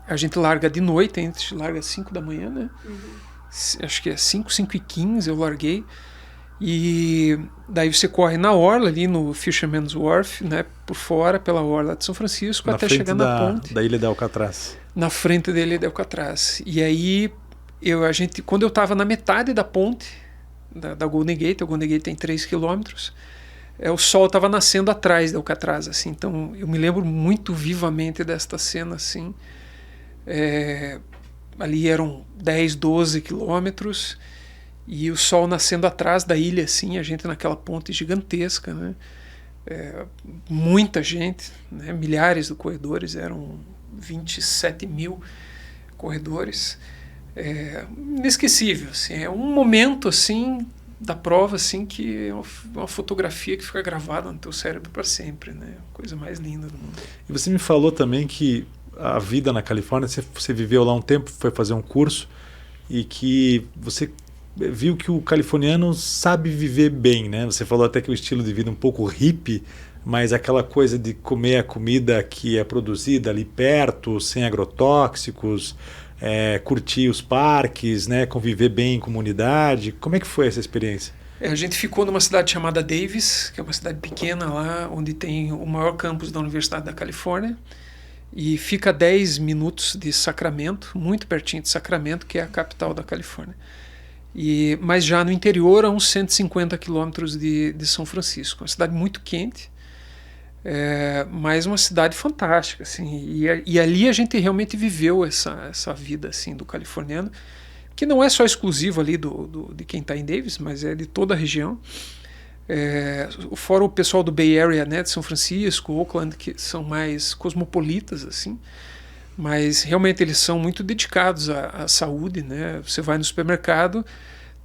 A gente larga de noite, a gente larga às 5 da manhã, né? Acho que é 5h15 eu larguei. E daí você corre na orla ali no Fisherman's Wharf, né, por fora pela orla de São Francisco, até chegar na ponte da Ilha de Alcatraz. Na frente da Ilha de Alcatraz. E aí quando eu estava na metade da ponte da Golden Gate, a Golden Gate tem 3 quilômetros, o sol estava nascendo atrás de Alcatraz, assim. Então eu me lembro muito vivamente desta cena, assim. Ali eram 10, 12 quilômetros e o sol nascendo atrás da ilha, assim, a gente naquela ponte gigantesca, né? Muita gente, né? Milhares de corredores, eram 27 mil corredores. Inesquecível, assim, é um momento, assim, da prova, assim, que é uma fotografia que fica gravada no teu cérebro para sempre, né? A coisa mais linda do mundo. E você me falou também que a vida na Califórnia, você viveu lá um tempo, foi fazer um curso e que você viu que o californiano sabe viver bem, né? Você falou até que o estilo de vida um pouco hippie, mas aquela coisa de comer a comida que é produzida ali perto, sem agrotóxicos, curtir os parques, né, conviver bem em comunidade. Como é que foi essa experiência? A gente ficou numa cidade chamada Davis, que é uma cidade pequena lá, onde tem o maior campus da Universidade da Califórnia, e fica a 10 minutos de Sacramento, muito pertinho de Sacramento, que é a capital da Califórnia. Mas já no interior, a uns 150 quilômetros de São Francisco. Uma cidade muito quente, mas uma cidade fantástica. Assim, e ali a gente realmente viveu essa vida assim, do californiano, que não é só exclusivo ali de quem está em Davis, mas é de toda a região. Fora o pessoal do Bay Area, né, de São Francisco, Oakland, que são mais cosmopolitas, assim, mas realmente eles são muito dedicados à saúde, né? Você vai no supermercado,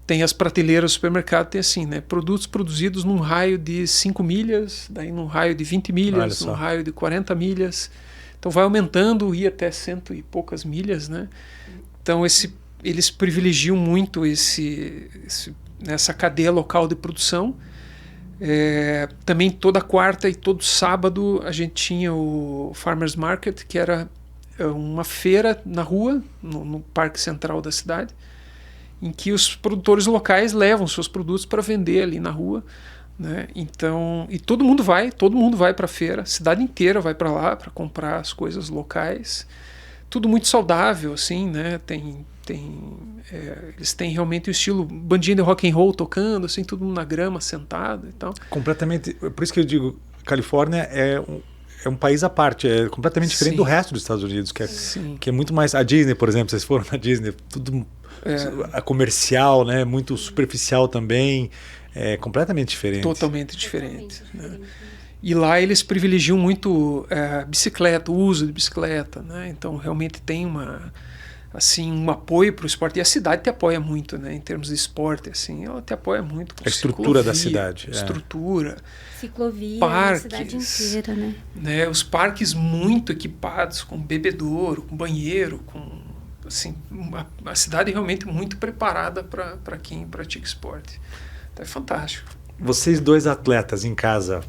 tem as prateleiras do supermercado, tem assim, né, produtos produzidos num raio de 5 milhas, daí num raio de 20 milhas, num raio de 40 milhas, então vai aumentando, ir até 100 e poucas milhas, né? Então eles privilegiam muito essa cadeia local de produção. Também toda quarta e todo sábado a gente tinha o Farmers Market, que era uma feira na rua, no Parque Central da cidade, em que os produtores locais levam seus produtos para vender ali na rua, né? Então, e todo mundo vai para a feira, a cidade inteira vai para lá para comprar as coisas locais, tudo muito saudável, assim, né? Eles têm realmente o estilo bandinha de rock and roll tocando, assim, todo mundo na grama, sentado e tal. Completamente, por isso que eu digo, Califórnia é um país à parte, é completamente diferente do resto dos Estados Unidos, que é muito mais... A Disney, por exemplo, vocês foram na Disney, tudo a comercial, né, muito superficial também, é completamente diferente. Totalmente diferente. Né? E lá eles privilegiam muito bicicleta, o uso de bicicleta, né? Então realmente tem um apoio para o esporte, e a cidade te apoia muito, né, em termos de esporte, assim, ela te apoia muito com a estrutura da cidade, estrutura, ciclovia, parques, a cidade inteira, né, os parques muito equipados, com bebedouro, com banheiro, com assim, a cidade realmente muito preparada para quem pratica esporte. Então é fantástico. Vocês dois atletas em casa,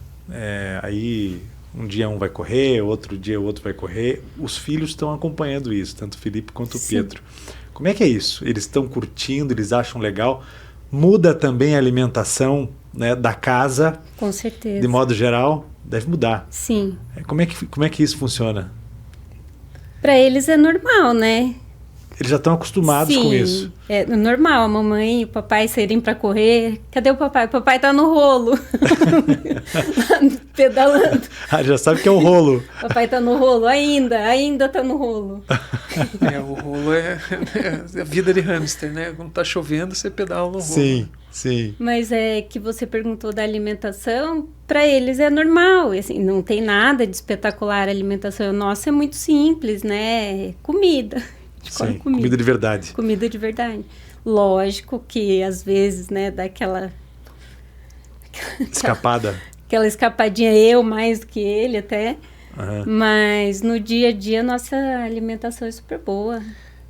aí um dia um vai correr, outro dia o outro vai correr. Os filhos estão acompanhando isso, tanto o Felipe quanto o Pietro. Como é que é isso? Eles estão curtindo, eles acham legal? Muda também a alimentação, né, da casa? Com certeza. De modo geral, deve mudar. Sim. Como é que isso funciona? Para eles é normal, né? Eles já estão acostumados com isso. É normal a mamãe e o papai saírem para correr. Cadê o papai? O papai tá no rolo. Pedalando. Já sabe que é o rolo. O papai tá no rolo ainda tá no rolo. O rolo é a vida de hamster, né? Quando tá chovendo, você pedala no rolo. Sim, sim. Mas que você perguntou da alimentação, para eles é normal. Assim, não tem nada de espetacular a alimentação. Nossa, é muito simples, né? Comida. Sim, comida de verdade. Comida de verdade. Lógico que às vezes, né, dá aquela escapada. Aquela escapadinha, eu mais do que ele até. Uhum. Mas no dia a dia nossa alimentação é super boa.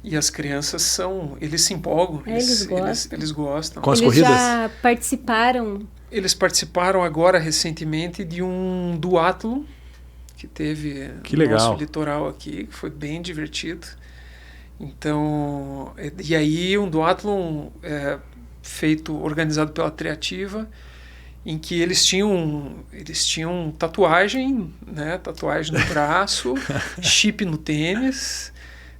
E as crianças eles se empolgam, eles gostam. Com as eles corridas? Já participaram. Eles participaram agora recentemente de um duátlon que teve no nosso litoral aqui, que foi bem divertido. Então, e aí um duátlon organizado pela Triativa, em que eles tinham tatuagem, né, tatuagem no braço, chip no tênis,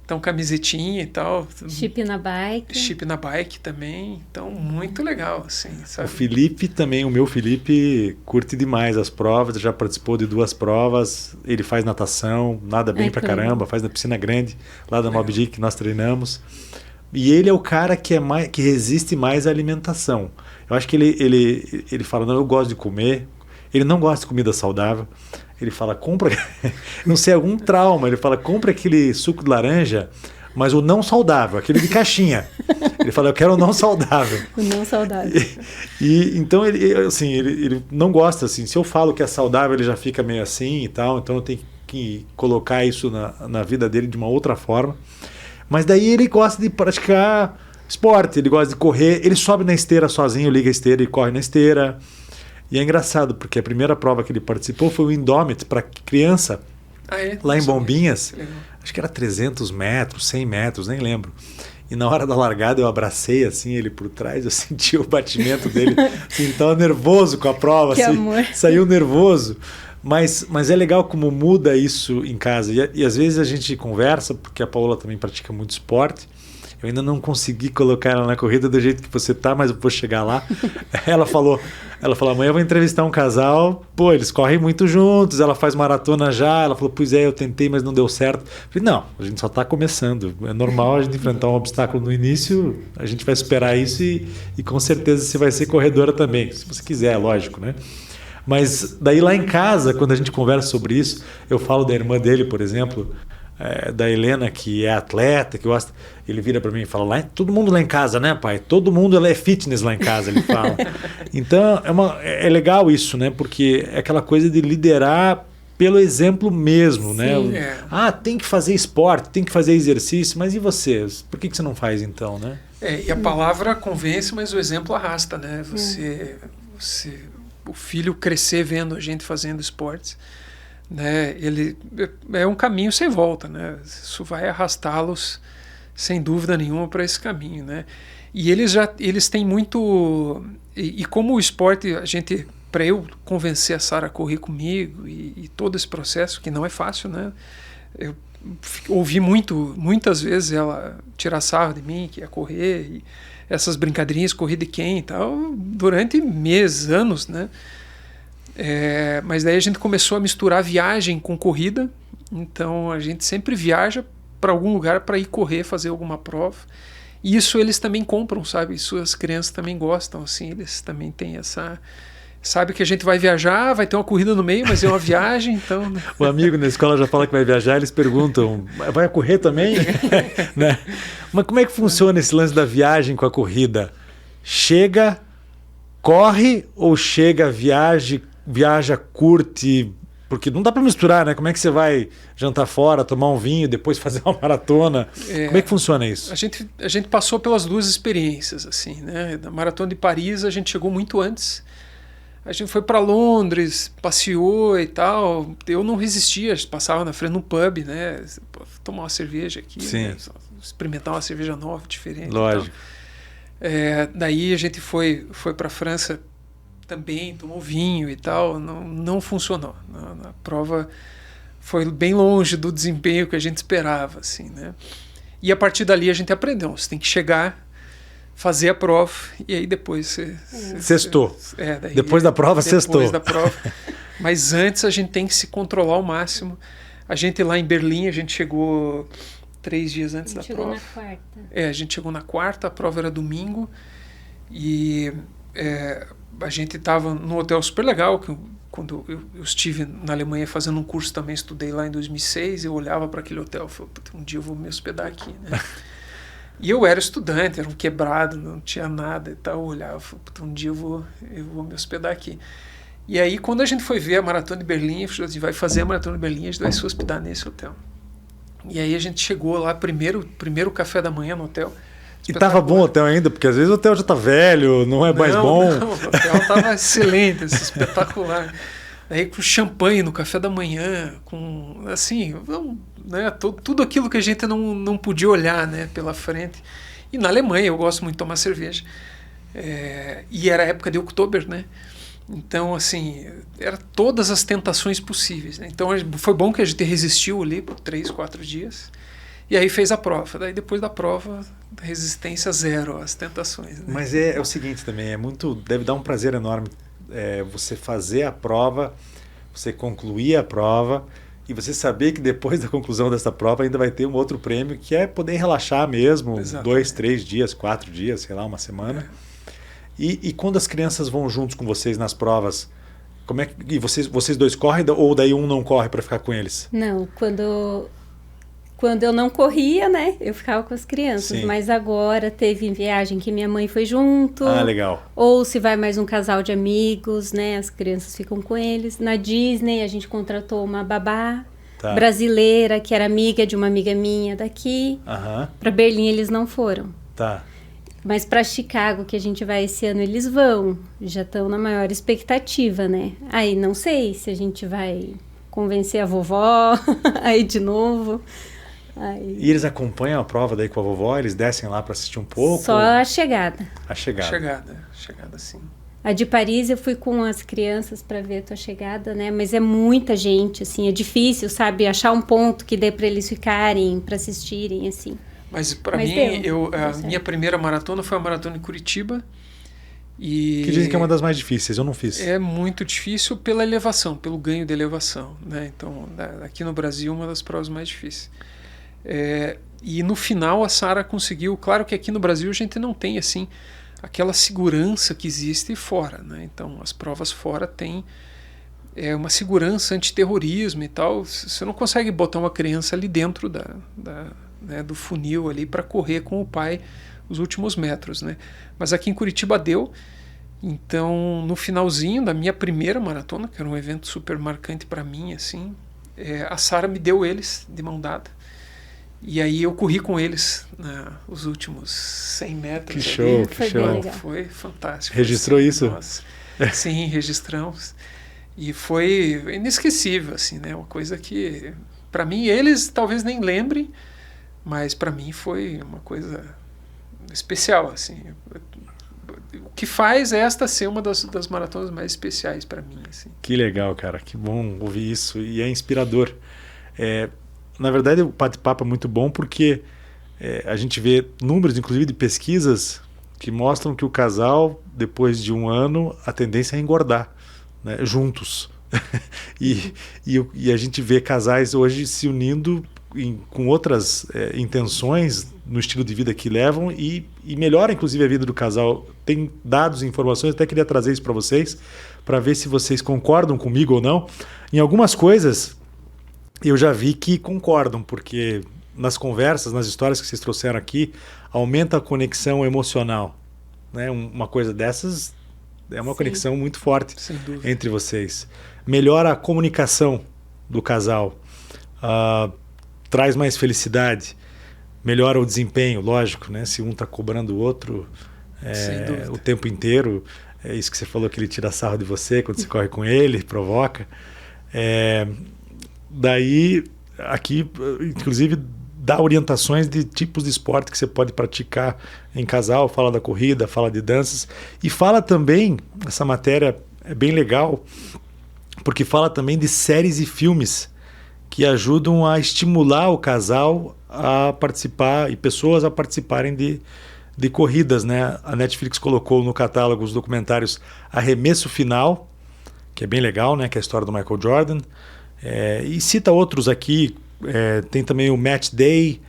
então camisetinha e tal. Chip na bike. Chip na bike também, então muito legal, assim, sabe? O Felipe também, o meu Felipe curte demais as provas, já participou de 2 provas, ele faz natação, nada bem pra caramba, faz na piscina grande, lá da Mob Dick que nós treinamos. E ele é o cara que resiste mais à alimentação. Eu acho que ele fala, não, eu gosto de comer, ele não gosta de comida saudável. Ele fala, compra, não sei, algum trauma, ele fala, compra aquele suco de laranja, mas o não saudável, aquele de caixinha. Ele fala, eu quero o não saudável. O não saudável. Então ele não gosta, assim, se eu falo que é saudável, ele já fica meio assim e tal, então eu tenho que colocar isso na vida dele de uma outra forma. Mas daí ele gosta de praticar esporte, ele gosta de correr, ele sobe na esteira sozinho, liga a esteira e corre na esteira. E é engraçado, porque a primeira prova que ele participou foi o Indomit para criança, lá em Bombinhas. Acho que era 300 metros, 100 metros, nem lembro. E na hora da largada eu abracei assim ele por trás, eu senti o batimento dele, assim, ele estava nervoso com a prova, que assim, amor. Saiu nervoso. Mas é legal como muda isso em casa. E às vezes a gente conversa, porque a Paola também pratica muito esporte. Eu ainda não consegui colocar ela na corrida do jeito que você tá, mas eu vou chegar lá. Ela falou, amanhã eu vou entrevistar um casal, pô, eles correm muito juntos, ela faz maratona já. Ela falou, pois é, eu tentei, mas não deu certo. Eu falei, não, a gente só tá começando. É normal a gente enfrentar um obstáculo no início, a gente vai superar isso e com certeza você vai ser corredora também, se você quiser, lógico, né? Mas daí lá em casa, quando a gente conversa sobre isso, eu falo da irmã dele, por exemplo, da Helena, que é atleta, que gosta, ele vira para mim e fala, todo mundo lá em casa, né, pai? Todo mundo ela é fitness lá em casa, ele fala. Então é legal isso, né? Porque é aquela coisa de liderar pelo exemplo mesmo, né? Tem que fazer esporte, tem que fazer exercício, mas e você? Por que você não faz então, né? E a palavra convence, mas o exemplo arrasta, né? O filho crescer vendo a gente fazendo esportes, né? Ele é um caminho sem volta, né? Isso vai arrastá-los sem dúvida nenhuma para esse caminho, né? E eles têm muito e como o esporte, para eu convencer a Sara a correr comigo e todo esse processo que não é fácil, né? Eu ouvi muitas vezes ela tirar sarro de mim, que ia correr, e essas brincadeirinhas, correr de quem e tal, durante meses, anos, né? Mas daí a gente começou a misturar viagem com corrida, então a gente sempre viaja para algum lugar para ir correr, fazer alguma prova, e isso eles também compram, sabe? Isso as crianças também gostam, assim, eles também têm essa... Sabe que a gente vai viajar, vai ter uma corrida no meio, mas é uma viagem, então... Né? O amigo na escola já fala que vai viajar, eles perguntam, vai correr também? Né? Mas como é que funciona esse lance da viagem com a corrida? Chega, corre ou chega, viaja, curte? Porque não dá para misturar, né? Como é que você vai jantar fora, tomar um vinho, depois fazer uma maratona? Como é que funciona isso? A gente passou pelas duas experiências, assim, né? Na Maratona de Paris a gente chegou muito antes. A gente foi para Londres, passeou e tal. Eu não resistia, passava na frente no pub, né? Tomar uma cerveja aqui, né? Experimentar uma cerveja nova, diferente. Lógico. Daí a gente foi para a França também, tomou vinho e tal. Não funcionou. A prova foi bem longe do desempenho que a gente esperava, assim, né? E a partir dali a gente aprendeu. Você tem que chegar, fazer a prova e aí depois sextou. Depois da prova, sextou. Depois da prova. Mas antes a gente tem que se controlar ao máximo. A gente lá em Berlim, a gente chegou 3 dias antes da prova. A gente chegou na quarta. A gente chegou na quarta, a prova era domingo e a gente estava num hotel super legal. Quando eu estive na Alemanha fazendo um curso também, estudei lá em 2006, eu olhava para aquele hotel e falei, um dia eu vou me hospedar aqui, né? E eu era estudante, era um quebrado, não tinha nada e tal. Eu olhava, um dia eu vou me hospedar aqui. E aí, quando a gente foi ver a Maratona de Berlim, a gente vai fazer a Maratona de Berlim, a gente vai se hospedar nesse hotel. E aí a gente chegou lá, primeiro café da manhã no hotel. E tava bom o hotel ainda, porque às vezes o hotel já tá velho, não é mais bom. Não, o hotel tava excelente, espetacular. Daí com champanhe no café da manhã, com, assim, né, tudo aquilo que a gente não podia olhar, né, pela frente. E na Alemanha eu gosto muito de tomar cerveja. E era a época de Oktober, né? Então, assim, era todas as tentações possíveis, né? Então foi bom que a gente resistiu ali por 3, 4 dias. E aí fez a prova. Daí depois da prova, resistência zero às tentações, né? Mas é o seguinte também, deve dar um prazer enorme você fazer a prova, você concluir a prova e você saber que depois da conclusão dessa prova ainda vai ter um outro prêmio, que é poder relaxar mesmo. Exatamente. 2, 3 dias, 4 dias, sei lá, uma semana. E quando as crianças vão juntos com vocês nas provas, como é que, e vocês dois correm ou daí um não corre para ficar com eles? Não, quando eu não corria, né, eu ficava com as crianças. Sim. Mas agora teve viagem que minha mãe foi junto. Ah, legal. Ou se vai mais um casal de amigos, né, as crianças ficam com eles. Na Disney a gente contratou uma babá brasileira, que era amiga de uma amiga minha daqui. Para Berlim eles não foram. Tá. Mas para Chicago, que a gente vai esse ano, eles vão. Já estão na maior expectativa, né? Aí não sei se a gente vai convencer a vovó aí de novo. Aí... E eles acompanham a prova daí com a vovó? Eles descem lá para assistir um pouco? Só a chegada. A chegada. Chegada, sim. A de Paris eu fui com as crianças para ver a tua chegada, né? Mas é muita gente, assim, é difícil, sabe? Achar um ponto que dê para eles ficarem, para assistirem, assim. Mas para mim, a minha primeira maratona foi a maratona em Curitiba. E que dizem que é uma das mais difíceis, eu não fiz. É muito difícil pela elevação, pelo ganho de elevação, né? Então, aqui no Brasil, uma das provas mais difíceis. E no final a Sara conseguiu. Claro que aqui no Brasil a gente não tem assim aquela segurança que existe fora, né? Então as provas fora têm uma segurança antiterrorismo e tal. Você não consegue botar uma criança ali dentro do funil ali para correr com o pai os últimos metros, né? Mas aqui em Curitiba deu. Então no finalzinho da minha primeira maratona, que era um evento super marcante para mim, assim, a Sara me deu eles de mão dada. E aí eu corri com eles os últimos 100 metros. Que show, que show. Foi fantástico. Registrou assim, isso? Nossa. Sim, registramos. E foi inesquecível, assim, né? Uma coisa que, para mim, eles talvez nem lembrem, mas para mim foi uma coisa especial, assim. O que faz esta ser uma das maratonas mais especiais para mim, assim. Que legal, cara. Que bom ouvir isso. E é inspirador. Na verdade, o bate-papo é muito bom porque a gente vê números, inclusive de pesquisas, que mostram que o casal, depois de um ano, a tendência é engordar, né, juntos. e a gente vê casais hoje se unindo com outras intenções no estilo de vida que levam e melhora, inclusive, a vida do casal. Tem dados e informações, até queria trazer isso para vocês, para ver se vocês concordam comigo ou não. Em algumas coisas... eu já vi que concordam, porque nas conversas, nas histórias que vocês trouxeram aqui, aumenta a conexão emocional, né? Uma coisa dessas é uma conexão muito forte entre vocês. Melhora a comunicação do casal, traz mais felicidade, melhora o desempenho, lógico, né? Se um está cobrando o outro o tempo inteiro, é isso que você falou, que ele tira sarro de você quando você corre com ele, provoca. Daí, aqui, inclusive, dá orientações de tipos de esporte que você pode praticar em casal, fala da corrida, fala de danças, e fala também, essa matéria é bem legal, porque fala também de séries e filmes que ajudam a estimular o casal a participar, e pessoas a participarem de corridas, né? A Netflix colocou no catálogo os documentários Arremesso Final, que é bem legal, né? Que é a história do Michael Jordan. E cita outros aqui, tem também o Match Day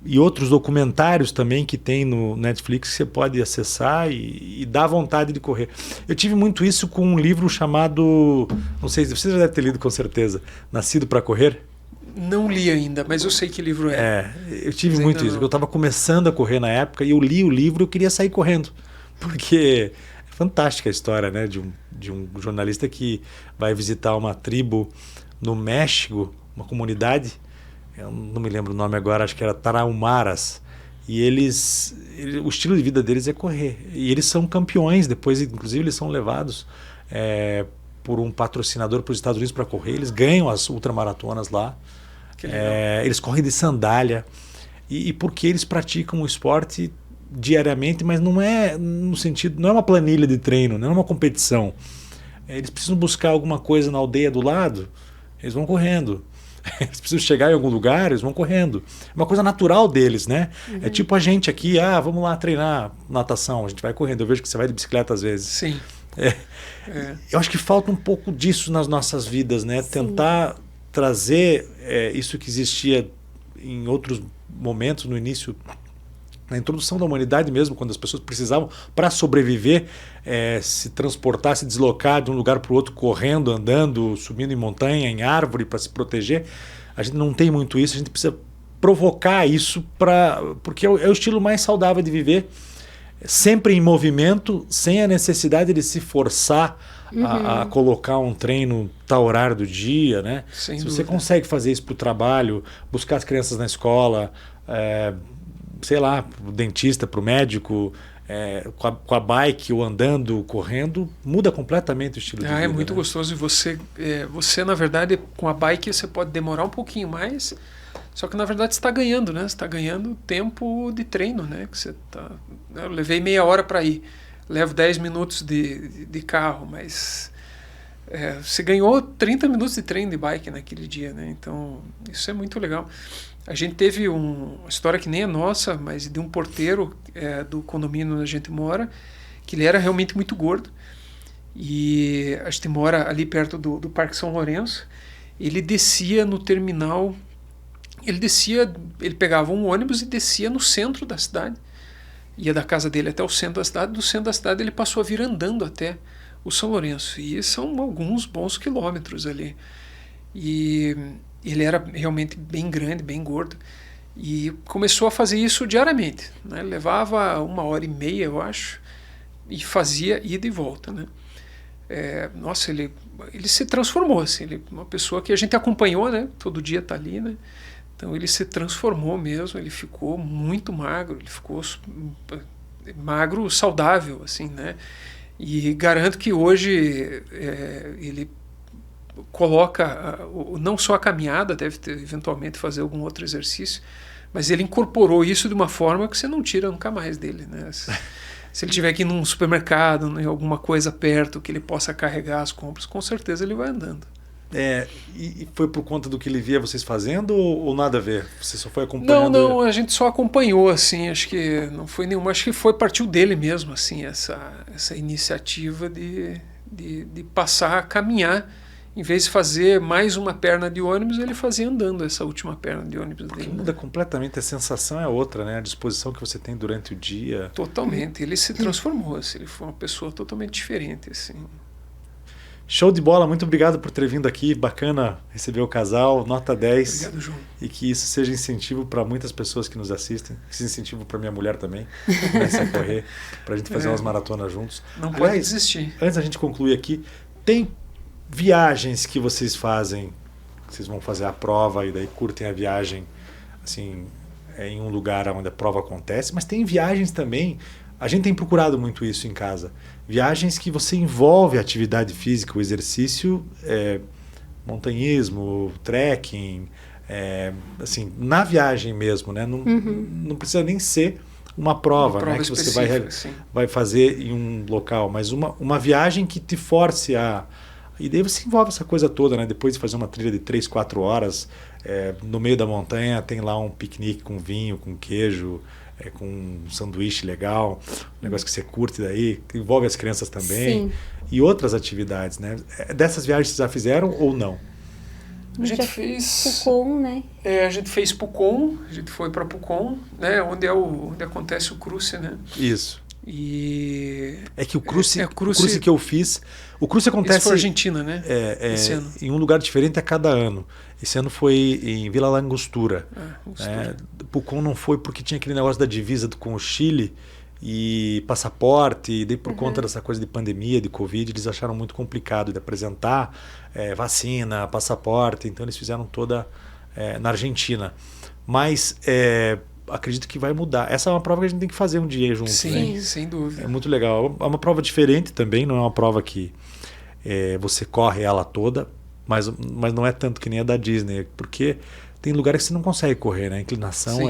e outros documentários também que tem no Netflix que você pode acessar e dá vontade de correr. Eu tive muito isso com um livro chamado, não sei se você já deve ter lido com certeza, Nascido para Correr. Não li ainda, mas eu sei que livro é. Eu tive muito isso. Eu estava começando a correr na época e eu li o livro e eu queria sair correndo, porque... fantástica a história, né, de um jornalista que vai visitar uma tribo no México, uma comunidade, eu não me lembro o nome agora, acho que era Tarahumaras, e o estilo de vida deles é correr, e eles são campeões, depois inclusive eles são levados por um patrocinador para os Estados Unidos para correr, eles ganham as ultramaratonas lá, eles correm de sandália, e porque eles praticam o esporte diariamente, mas não é no sentido, não é uma planilha de treino, não é uma competição. Eles precisam buscar alguma coisa na aldeia do lado, eles vão correndo. Eles precisam chegar em algum lugar, eles vão correndo. É uma coisa natural deles, né? É tipo a gente aqui, vamos lá treinar natação, a gente vai correndo. Eu vejo que você vai de bicicleta às vezes. Sim. Eu acho que falta um pouco disso nas nossas vidas, né? Sim. Tentar trazer isso que existia em outros momentos, no início, na introdução da humanidade mesmo, quando as pessoas precisavam, para sobreviver, se transportar, se deslocar de um lugar para o outro, correndo, andando, subindo em montanha, em árvore, para se proteger. A gente não tem muito isso, a gente precisa provocar isso, porque é o estilo mais saudável de viver, sempre em movimento, sem a necessidade de se forçar a colocar um treino tal horário do dia, né? Se você consegue fazer isso para o trabalho, buscar as crianças na escola, sei lá, pro dentista, pro médico, com a bike ou andando, correndo, muda completamente o estilo de vida. É muito né? gostoso. E você, na verdade, com a bike você pode demorar um pouquinho mais, só que na verdade você está ganhando, né? Você está ganhando tempo de treino, né? Que você tá... Eu levei meia hora para ir, levo 10 minutos de carro, mas você ganhou 30 minutos de treino de bike naquele dia, né? Então isso é muito legal. A gente teve uma história que nem é nossa, mas de um porteiro do condomínio onde a gente mora, que ele era realmente muito gordo. E a gente mora ali perto do Parque São Lourenço. Ele descia no terminal, ele pegava um ônibus e descia no centro da cidade. Ia da casa dele até o centro da cidade. Do centro da cidade ele passou a vir andando até o São Lourenço. E são alguns bons quilômetros ali. E ele era realmente bem grande, bem gordo, e começou a fazer isso diariamente, né? Levava 1h30, eu acho, e fazia ida e volta, né? Nossa, ele se transformou, assim, ele, uma pessoa que a gente acompanhou, né? Todo dia está ali, né? Então ele se transformou mesmo, ele ficou muito magro, ele ficou magro, saudável, assim, né? E garanto que hoje ele coloca não só a caminhada, deve eventualmente fazer algum outro exercício, mas ele incorporou isso de uma forma que você não tira nunca mais dele, né? Se ele tiver que ir num supermercado, em alguma coisa perto que ele possa carregar as compras, com certeza ele vai andando. E foi por conta do que ele via vocês fazendo ou nada a ver? Você só foi acompanhando? Não, a gente só acompanhou, assim, acho que não foi nenhuma, acho que partiu dele mesmo, assim, essa iniciativa de passar a caminhar. Em vez de fazer mais uma perna de ônibus, ele fazia andando essa última perna de ônibus dele. Muda completamente, a sensação é outra, né? A disposição que você tem durante o dia. Totalmente, ele se transformou, assim, ele foi uma pessoa totalmente diferente, assim. Show de bola, muito obrigado por ter vindo aqui, bacana receber o casal, nota 10. Obrigado, João. E que isso seja incentivo para muitas pessoas que nos assistem, que seja incentivo para minha mulher também, começar a correr, para a gente fazer umas maratonas juntos. Não pode desistir. Antes da gente concluir aqui, tem viagens que vocês fazem, vocês vão fazer a prova e daí curtem a viagem assim, em um lugar onde a prova acontece, mas tem viagens também, a gente tem procurado muito isso em casa, viagens que você envolve a atividade física, o exercício, montanhismo, trekking, assim, na viagem mesmo, né? Não precisa nem ser uma prova, né, que você vai fazer em um local, mas uma viagem que te force a... E daí você envolve essa coisa toda, né? Depois de fazer uma trilha de 3, 4 horas, no meio da montanha tem lá um piquenique com vinho, com queijo, com um sanduíche legal, um negócio que você curte daí, que envolve as crianças também. Sim. E outras atividades, né? Dessas viagens vocês já fizeram ou não? A gente fez Pucon, né? A gente fez Pucon, a gente foi para Pucon, né? Onde acontece o cruce, né? Isso. E é que o cruce que eu fiz, o cruce acontece... Isso foi Argentina, né? Esse ano. Em um lugar diferente a cada ano. Esse ano foi em Vila Langostura. Pucon não foi porque tinha aquele negócio da divisa com o Chile e passaporte, e daí por conta dessa coisa de pandemia, de Covid, eles acharam muito complicado de apresentar vacina, passaporte, então eles fizeram toda na Argentina. Mas acredito que vai mudar. Essa é uma prova que a gente tem que fazer um dia juntos. Sim, né? Sem dúvida. É muito legal. É uma prova diferente também, não é uma prova que você corre ela toda, mas não é tanto que nem a da Disney, porque tem lugares que você não consegue correr, né? A inclinação Sim,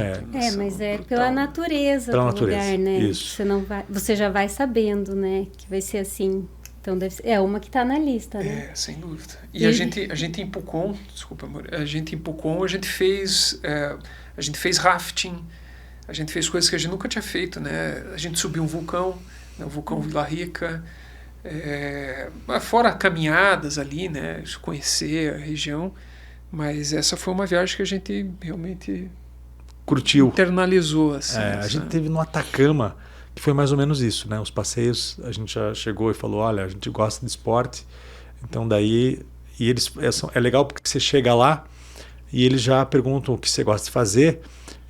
mas pela natureza do lugar, né? Isso. Você já vai sabendo, né? Que vai ser assim. Então é uma que está na lista, né? Sem dúvida. E a gente em Pucon, desculpa, amor, a gente fez rafting, a gente fez coisas que a gente nunca tinha feito, né? A gente subiu um vulcão, né? O vulcão Vila Rica, fora caminhadas ali, né? Conhecer a região, mas essa foi uma viagem que a gente realmente curtiu, internalizou, assim. A gente teve no Atacama, que foi mais ou menos isso, né? Os passeios, a gente já chegou e falou, olha, a gente gosta de esporte, então daí... E eles é legal porque você chega lá e eles já perguntam o que você gosta de fazer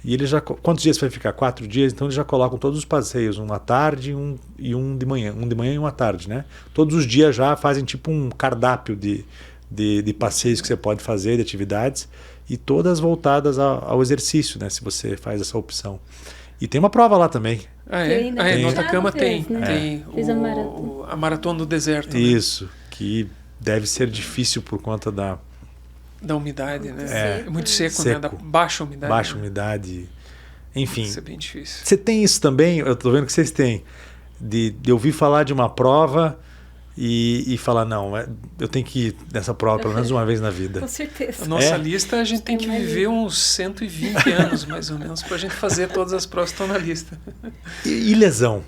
e eles já... Quantos dias você vai ficar? 4 dias? Então eles já colocam todos os passeios, um à tarde e um de manhã. Um de manhã e um à tarde, né? Todos os dias já fazem tipo um cardápio de passeios que você pode fazer, de atividades, e todas voltadas ao exercício, né? Se você faz essa opção. E tem uma prova lá também. Ah, Que é? ainda Em não Atacama fez, tem. né? Tem Fiz a maratona. a Maratona do Deserto. Né? Isso, que deve ser difícil por conta da Da umidade, né? É. É muito seco, Seco. né? Da baixa umidade. baixa né? umidade. Enfim, Isso é bem difícil. você tem isso também, eu tô vendo que vocês têm, de ouvir falar de uma prova e falar, não, eu tenho que ir nessa prova pelo menos uma vez na vida. Com certeza. A nossa É? lista, a gente tem que viver uns 120 anos, mais ou menos, para a gente fazer todas as provas que estão na lista. E lesão?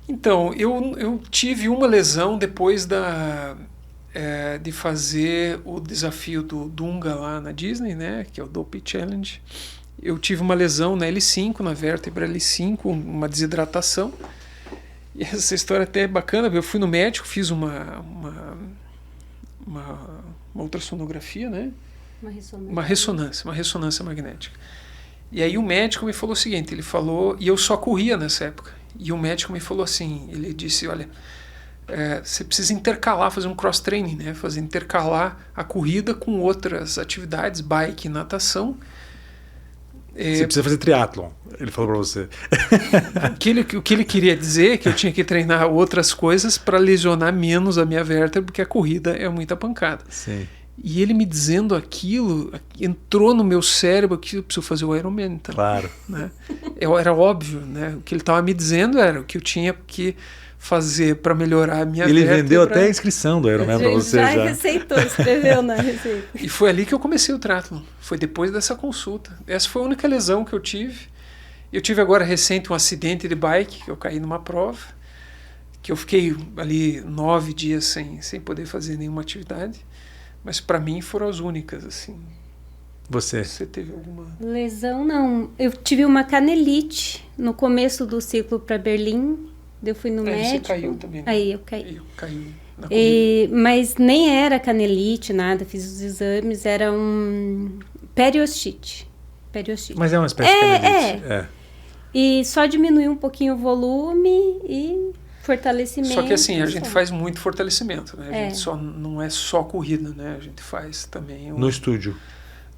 Então, eu tive uma lesão depois de fazer o desafio do Dunga lá na Disney, né, que é o Dopey Challenge. Eu tive uma lesão na L5, na vértebra L5, uma desidratação. E essa história até é bacana, eu fui no médico, fiz uma ultrassonografia, né? Uma ressonância magnética. E aí o médico me falou o seguinte, ele falou, e eu só corria nessa época, e o médico me falou assim, ele disse, olha, você precisa intercalar, fazer um cross-training, né? Intercalar a corrida com outras atividades, bike, natação. Você precisa fazer triatlon, ele falou para você. O que ele queria dizer é que eu tinha que treinar outras coisas para lesionar menos a minha vértebra, porque a corrida é muita pancada. Sim. E ele me dizendo aquilo, entrou no meu cérebro que eu preciso fazer o Ironman. Então, Claro. né? Era óbvio, né? O que ele estava me dizendo era o que eu tinha que fazer para melhorar a minha Ele vértebra. vendeu até a inscrição do Ironman para você já. Receitou, escreveu na receita. E foi ali que eu comecei o triatlon. Foi depois dessa consulta. Essa foi a única lesão que eu tive. Eu tive agora recente um acidente de bike, que eu caí numa prova, que eu fiquei ali 9 dias sem poder fazer nenhuma atividade. Mas para mim foram as únicas, assim. Você teve alguma... Lesão, não. Eu tive uma canelite no começo do ciclo para Berlim. Eu fui no médico. Você caiu também. Né? Aí eu caí. Caiu na corrida. Mas nem era canelite, nada. Fiz os exames. Era um periostite. Mas é uma espécie de canelite. É. E só diminuiu um pouquinho o volume e fortalecimento. Só que assim, a gente faz muito fortalecimento, né? A gente não é só corrida, né? A gente faz também... No estúdio.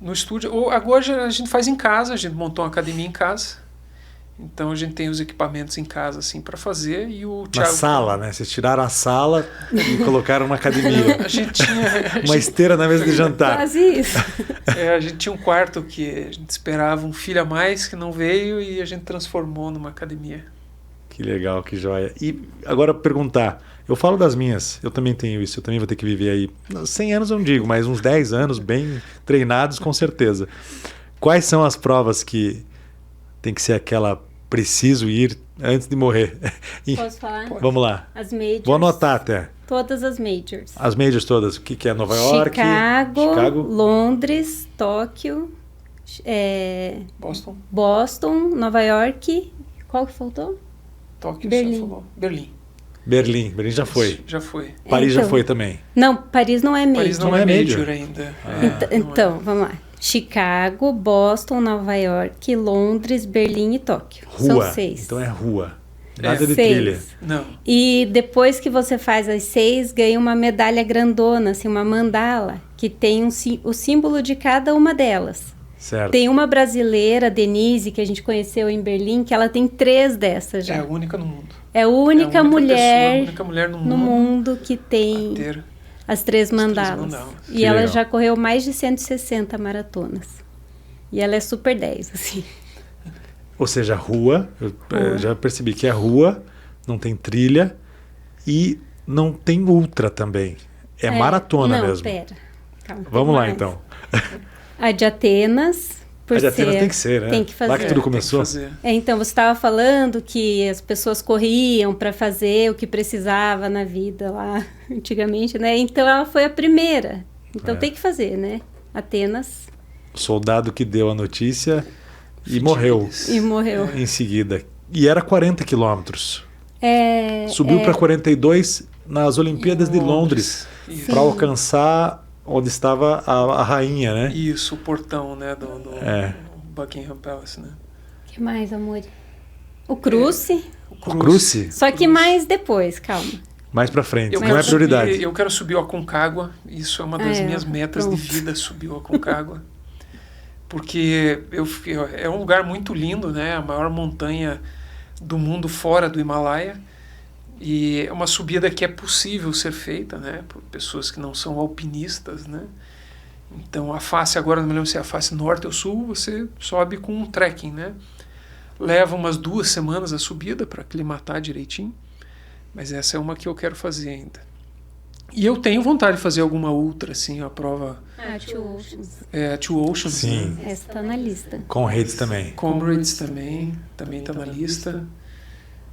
No estúdio. Ou agora a gente faz em casa, a gente montou uma academia em casa. Então a gente tem os equipamentos em casa assim para fazer e o Thiago... Na sala, né? Vocês tiraram a sala e colocaram uma academia. A gente tinha... Uma esteira na mesa de jantar. Quase isso. A gente tinha um quarto que a gente esperava um filho a mais que não veio e a gente transformou numa academia. Que legal, que joia. E agora perguntar, eu falo das minhas, eu também tenho isso, eu também vou ter que viver aí, 100 anos eu não digo, mas uns 10 anos bem treinados com certeza. Quais são as provas que tem que ser aquela preciso ir antes de morrer? Posso falar? Vamos lá. As majors. Vou anotar até. Todas as majors. As majors todas, o que é Nova York? Chicago, Londres, Tóquio, Boston, Nova York. Qual que faltou? Tóquio, Berlim. só falou. Berlim. Berlim já foi. Já foi. Paris já foi também. Não, Paris não é major. Paris não é major ainda. Então, vamos lá. Chicago, Boston, Nova York, Londres, Berlim e Tóquio. Rua. São 6. Então é rua. Nada de 6. trilha. Não. E depois que você faz as 6, ganha uma medalha grandona, assim, uma mandala, que tem o símbolo de cada uma delas. Certo. Tem uma brasileira, Denise, que a gente conheceu em Berlim, que ela tem 3 dessas já. É a única no mundo. É a única mulher, a única mulher no mundo que tem as 3 mandalas. E ela já correu mais de 160 maratonas. E ela é super 10, assim. Ou seja, rua, eu já percebi que é rua, não tem trilha e não tem ultra também. É maratona não, mesmo. Pera. Calma, vamos lá mais. então. A de Atenas, por A de Atenas ser, tem que ser, né? Tem que fazer. Lá que tudo começou. Então, você estava falando que as pessoas corriam para fazer o que precisava na vida lá antigamente, né? Então, ela foi a primeira. Então, tem que fazer, né? Atenas. O soldado que deu a notícia e morreu. E morreu. Em seguida. E era 40 quilômetros. Subiu para 42 nas Olimpíadas de Londres para alcançar onde estava a rainha, né? Isso, o portão, né, do Buckingham Palace, né? O que mais, amor? O Cruze. O Cruze? Só que mais depois, calma. Mais para frente, não é prioridade. prioridade. Eu quero subir o Aconcagua, isso é uma das minhas metas de vida, subir o Aconcagua. porque é um lugar muito lindo, né? A maior montanha do mundo fora do Himalaia, e é uma subida que é possível ser feita, né? Por pessoas que não são alpinistas, né? Então a face, agora não me lembro se é a face norte ou sul, você sobe com um trekking, né? Leva umas 2 semanas a subida para aclimatar direitinho, mas essa é uma que eu quero fazer ainda. E eu tenho vontade de fazer alguma outra, assim, a prova... Two Oceans. Two Oceans. Sim. Né? Essa tá na lista. Comrades também. Comrades também tá na lista.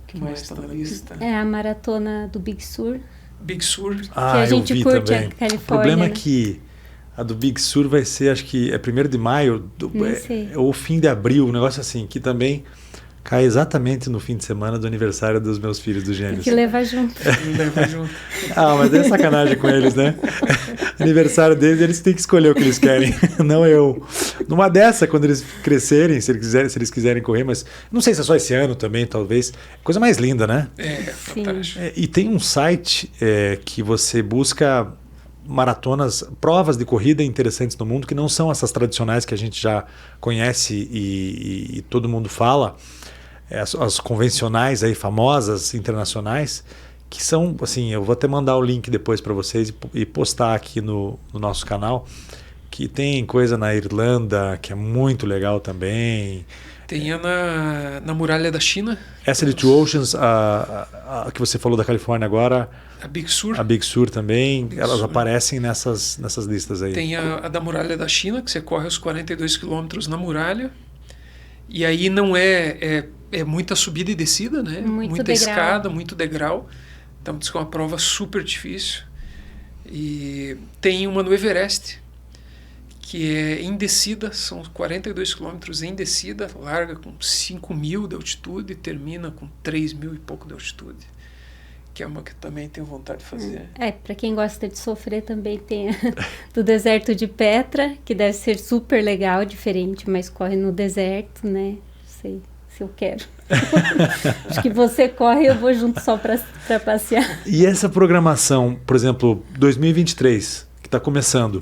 O que mais está na lista? É a maratona do Big Sur. Big Sur. Que a gente curte também. a Califórnia. O problema é né? que a do Big Sur vai ser, acho que é 1º de maio, ou fim de abril, um negócio assim, que também cai exatamente no fim de semana do aniversário dos meus filhos, dos gêmeos. Tem que levar junto. Leva junto. Mas é sacanagem com eles, né? Aniversário deles, eles têm que escolher o que eles querem, não eu. Numa dessa, quando eles crescerem, se eles quiserem correr, mas não sei se é só esse ano também, talvez. Coisa mais linda, né? Sim. Fantástico. E tem um site que você busca maratonas, provas de corrida interessantes no mundo, que não são essas tradicionais que a gente já conhece e todo mundo fala, as convencionais aí, famosas, internacionais, que são, assim, eu vou até mandar o link depois para vocês e postar aqui no nosso canal, que tem coisa na Irlanda que é muito legal também. Tem na Muralha da China. Essa de Two Oceans, a que você falou da Califórnia agora, A Big Sur. a Big Sur também, Big elas Sur. aparecem nessas listas aí. Tem a da Muralha da China, que você corre os 42 quilômetros na muralha. E aí não é muita subida e descida, né? Muita degrau. escada, muito degrau. Então diz que é uma prova super difícil. E tem uma no Everest, que é em descida, são 42 quilômetros em descida, larga com 5.000 de altitude e termina com 3.000 e pouco de altitude. Que é uma que eu também tenho vontade de fazer. Para quem gosta de sofrer também tem a do deserto de Petra, que deve ser super legal, diferente, mas corre no deserto, né? Não sei se eu quero. Acho que você corre e eu vou junto só para passear. E essa programação, por exemplo, 2023, que está começando,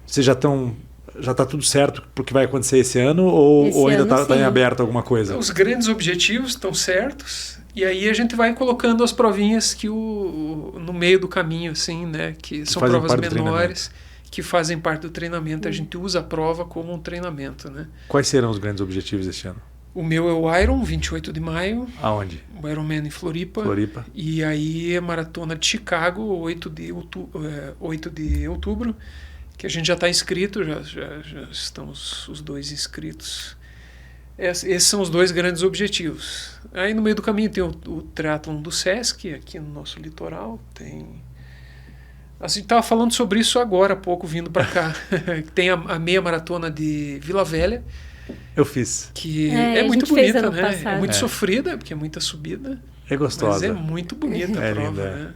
vocês já está tudo certo porque vai acontecer esse ano ou ainda está em aberto alguma coisa? Os grandes objetivos estão certos. E aí a gente vai colocando as provinhas que no meio do caminho, assim, né? Que são provas menores, que fazem parte do treinamento. A gente usa a prova como um treinamento, né? Quais serão os grandes objetivos este ano? O meu é o Iron, 28 de maio. Aonde? O Ironman em Floripa. E aí a Maratona de Chicago, 8 de outubro, que a gente já está inscrito, já estamos os 2 inscritos. Esses são os 2 grandes objetivos. Aí no meio do caminho tem o triatlon do Sesc, aqui no nosso litoral. A gente estava falando sobre isso agora há pouco, vindo para cá. Tem a meia maratona de Vila Velha. Eu fiz. Que é muito bonita, né? Passado. É muito sofrida, porque é muita subida. É gostosa. Mas é muito bonita a prova, linda. né?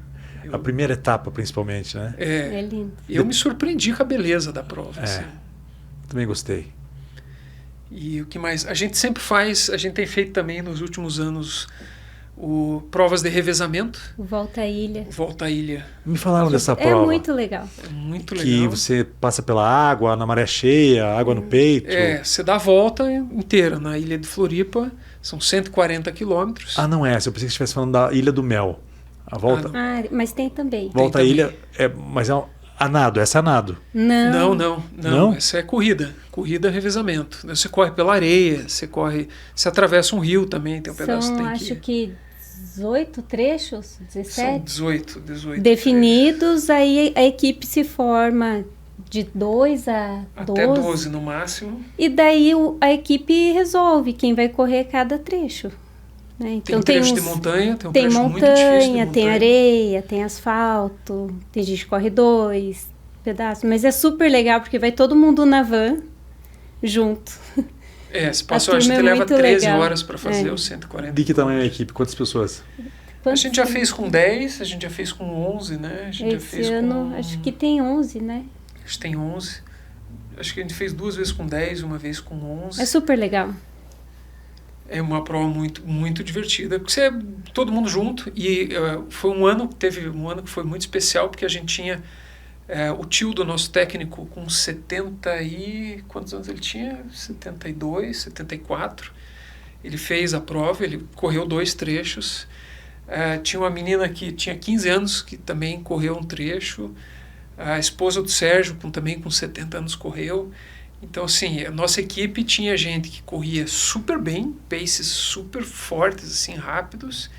A primeira etapa, principalmente, né? É lindo. Eu me surpreendi com a beleza da prova. Assim. Também gostei. E o que mais? A gente sempre a gente tem feito também nos últimos anos provas de revezamento. Volta à Ilha. Volta à Ilha. Me falaram dessa prova. É muito legal. É muito legal. Que você passa pela água, na maré cheia, água no peito. Você dá a volta inteira na Ilha de Floripa, são 140 quilômetros. Ah, não é essa. Eu pensei que você estivesse falando da Ilha do Mel. A volta. Mas tem também. Volta à ilha, mas é a nado, essa é a nado. Não. Essa é corrida. Corrida é revezamento. Você corre pela areia, você atravessa um rio também, tem um pedaço que tem acho que 18 trechos, 17? São 18. Definidos, aí a equipe se forma de 2 a 12. Até 12 no máximo. E daí a equipe resolve quem vai correr cada trecho. Né? Então, tem trecho de montanha, tem um trecho muito difícil de montanha. Tem areia, tem asfalto, tem gente que corre 2 pedaços. Mas é super legal porque vai todo mundo na van junto. Se passou, a gente leva 13 horas para fazer os 140. De que tamanho é a equipe? Quantas pessoas? A gente já fez com 10, a gente já fez com 11, né? A gente Esse ano acho que tem 11, né? Acho que tem 11. Acho que a gente fez 2 vezes com 10, uma vez com 11. É super legal. É uma prova muito, muito divertida, porque você é todo mundo junto. E teve um ano que foi muito especial, porque a gente tinha O tio do nosso técnico, com 70 e... Quantos anos ele tinha? 72, 74. Ele fez a prova, ele correu 2 trechos. Tinha uma menina que tinha 15 anos, que também correu um trecho. A esposa do Sérgio, também com 70 anos, correu. Então, assim, a nossa equipe tinha gente que corria super bem, paces super fortes, assim, rápidos.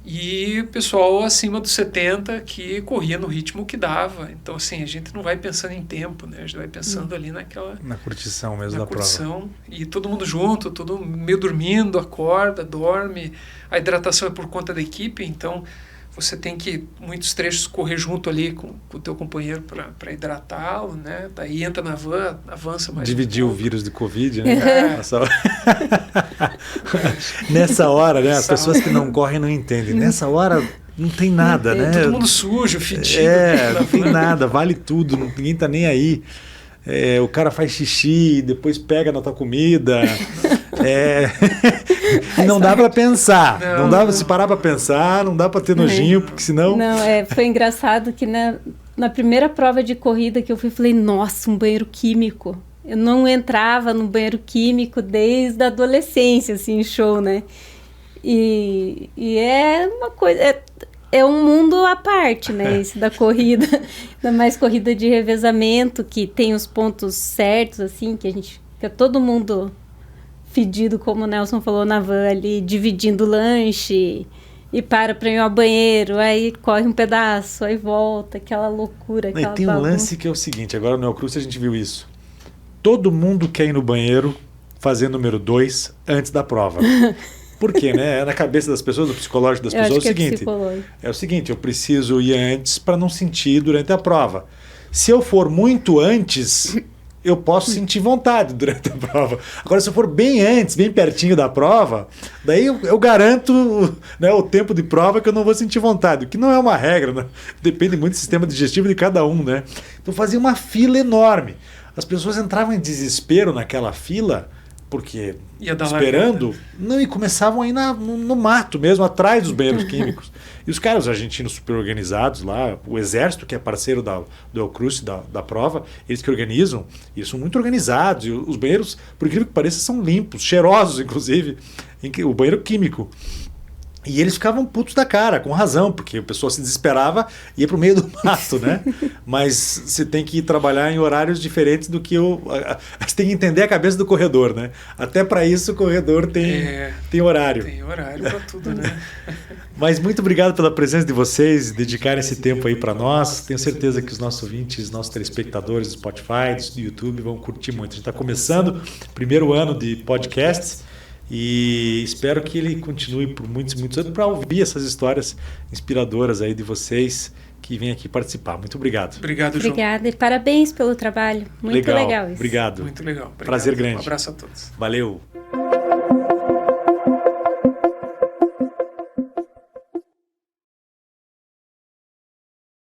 E o pessoal acima dos 70 que corria no ritmo que dava. Então, assim, a gente não vai pensando em tempo, né? A gente vai pensando ali naquela... Na curtição mesmo da curtição, prova. E todo mundo junto, todo meio dormindo, acorda, dorme. A hidratação é por conta da equipe, então você tem que, muitos trechos, correr junto ali com o teu companheiro para hidratá-lo, né? Daí entra na van, avança mais Dividir o vírus de Covid, né? Nessa hora, né? As pessoas que não correm não entendem. Nessa hora não tem nada, né? Todo mundo sujo, fedido. Não tem nada, vale tudo, ninguém tá nem aí. O cara faz xixi, depois pega na tua comida. Não dá para pensar. Não dá para se parar para pensar, não dá para ter nojinho, porque senão... Não, foi engraçado que na primeira prova de corrida que eu fui, falei, nossa, um banheiro químico. Eu não entrava no banheiro químico desde a adolescência, assim, show, né? E é uma coisa... É um mundo à parte, né? Esse da corrida. Ainda mais corrida de revezamento, que tem os pontos certos, assim, que fica todo mundo fedido, como o Nelson falou, na van ali, dividindo o lanche, e para ir ao banheiro, aí corre um pedaço, aí volta, aquela loucura, aquela E tem um lance que é o seguinte, agora no Neocruce a gente viu isso. Todo mundo quer ir no banheiro fazer número 2 antes da prova. Por quê, né? Na cabeça das pessoas, no psicológico das pessoas, é o seguinte, eu preciso ir antes para não sentir durante a prova. Se eu for muito antes, eu posso sentir vontade durante a prova. Agora, se eu for bem antes, bem pertinho da prova, daí eu garanto, né, o tempo de prova que eu não vou sentir vontade, o que não é uma regra, né? Depende muito do sistema digestivo de cada um, né? Então fazia uma fila enorme. As pessoas entravam em desespero naquela fila, porque esperando, e começavam a ir no mato mesmo, atrás dos banheiros químicos. E os caras, os argentinos super organizados lá, o exército, que é parceiro do El Cruce, da prova, eles que organizam, eles são muito organizados. E os banheiros, por incrível que pareça, são limpos, cheirosos, inclusive, o banheiro químico. E eles ficavam putos da cara, com razão, porque o pessoal se desesperava e ia para o meio do mato, né? Mas você tem que ir trabalhar em horários diferentes do que você tem que entender a cabeça do corredor, né? Até para isso o corredor tem horário. Tem horário para tudo, né? Mas muito obrigado pela presença de vocês, dedicarem esse tempo aí para nós. Tenho certeza que os nossos ouvintes, nossos telespectadores do Spotify, do YouTube vão curtir muito. A gente está começando o primeiro ano de podcasts. E espero que ele continue por muitos, muitos anos para ouvir essas histórias inspiradoras aí de vocês que vêm aqui participar. Muito obrigado. Obrigado, João. Obrigada e parabéns pelo trabalho. Muito legal isso. Obrigado. Muito legal. Obrigado. Prazer grande. Um abraço a todos. Valeu.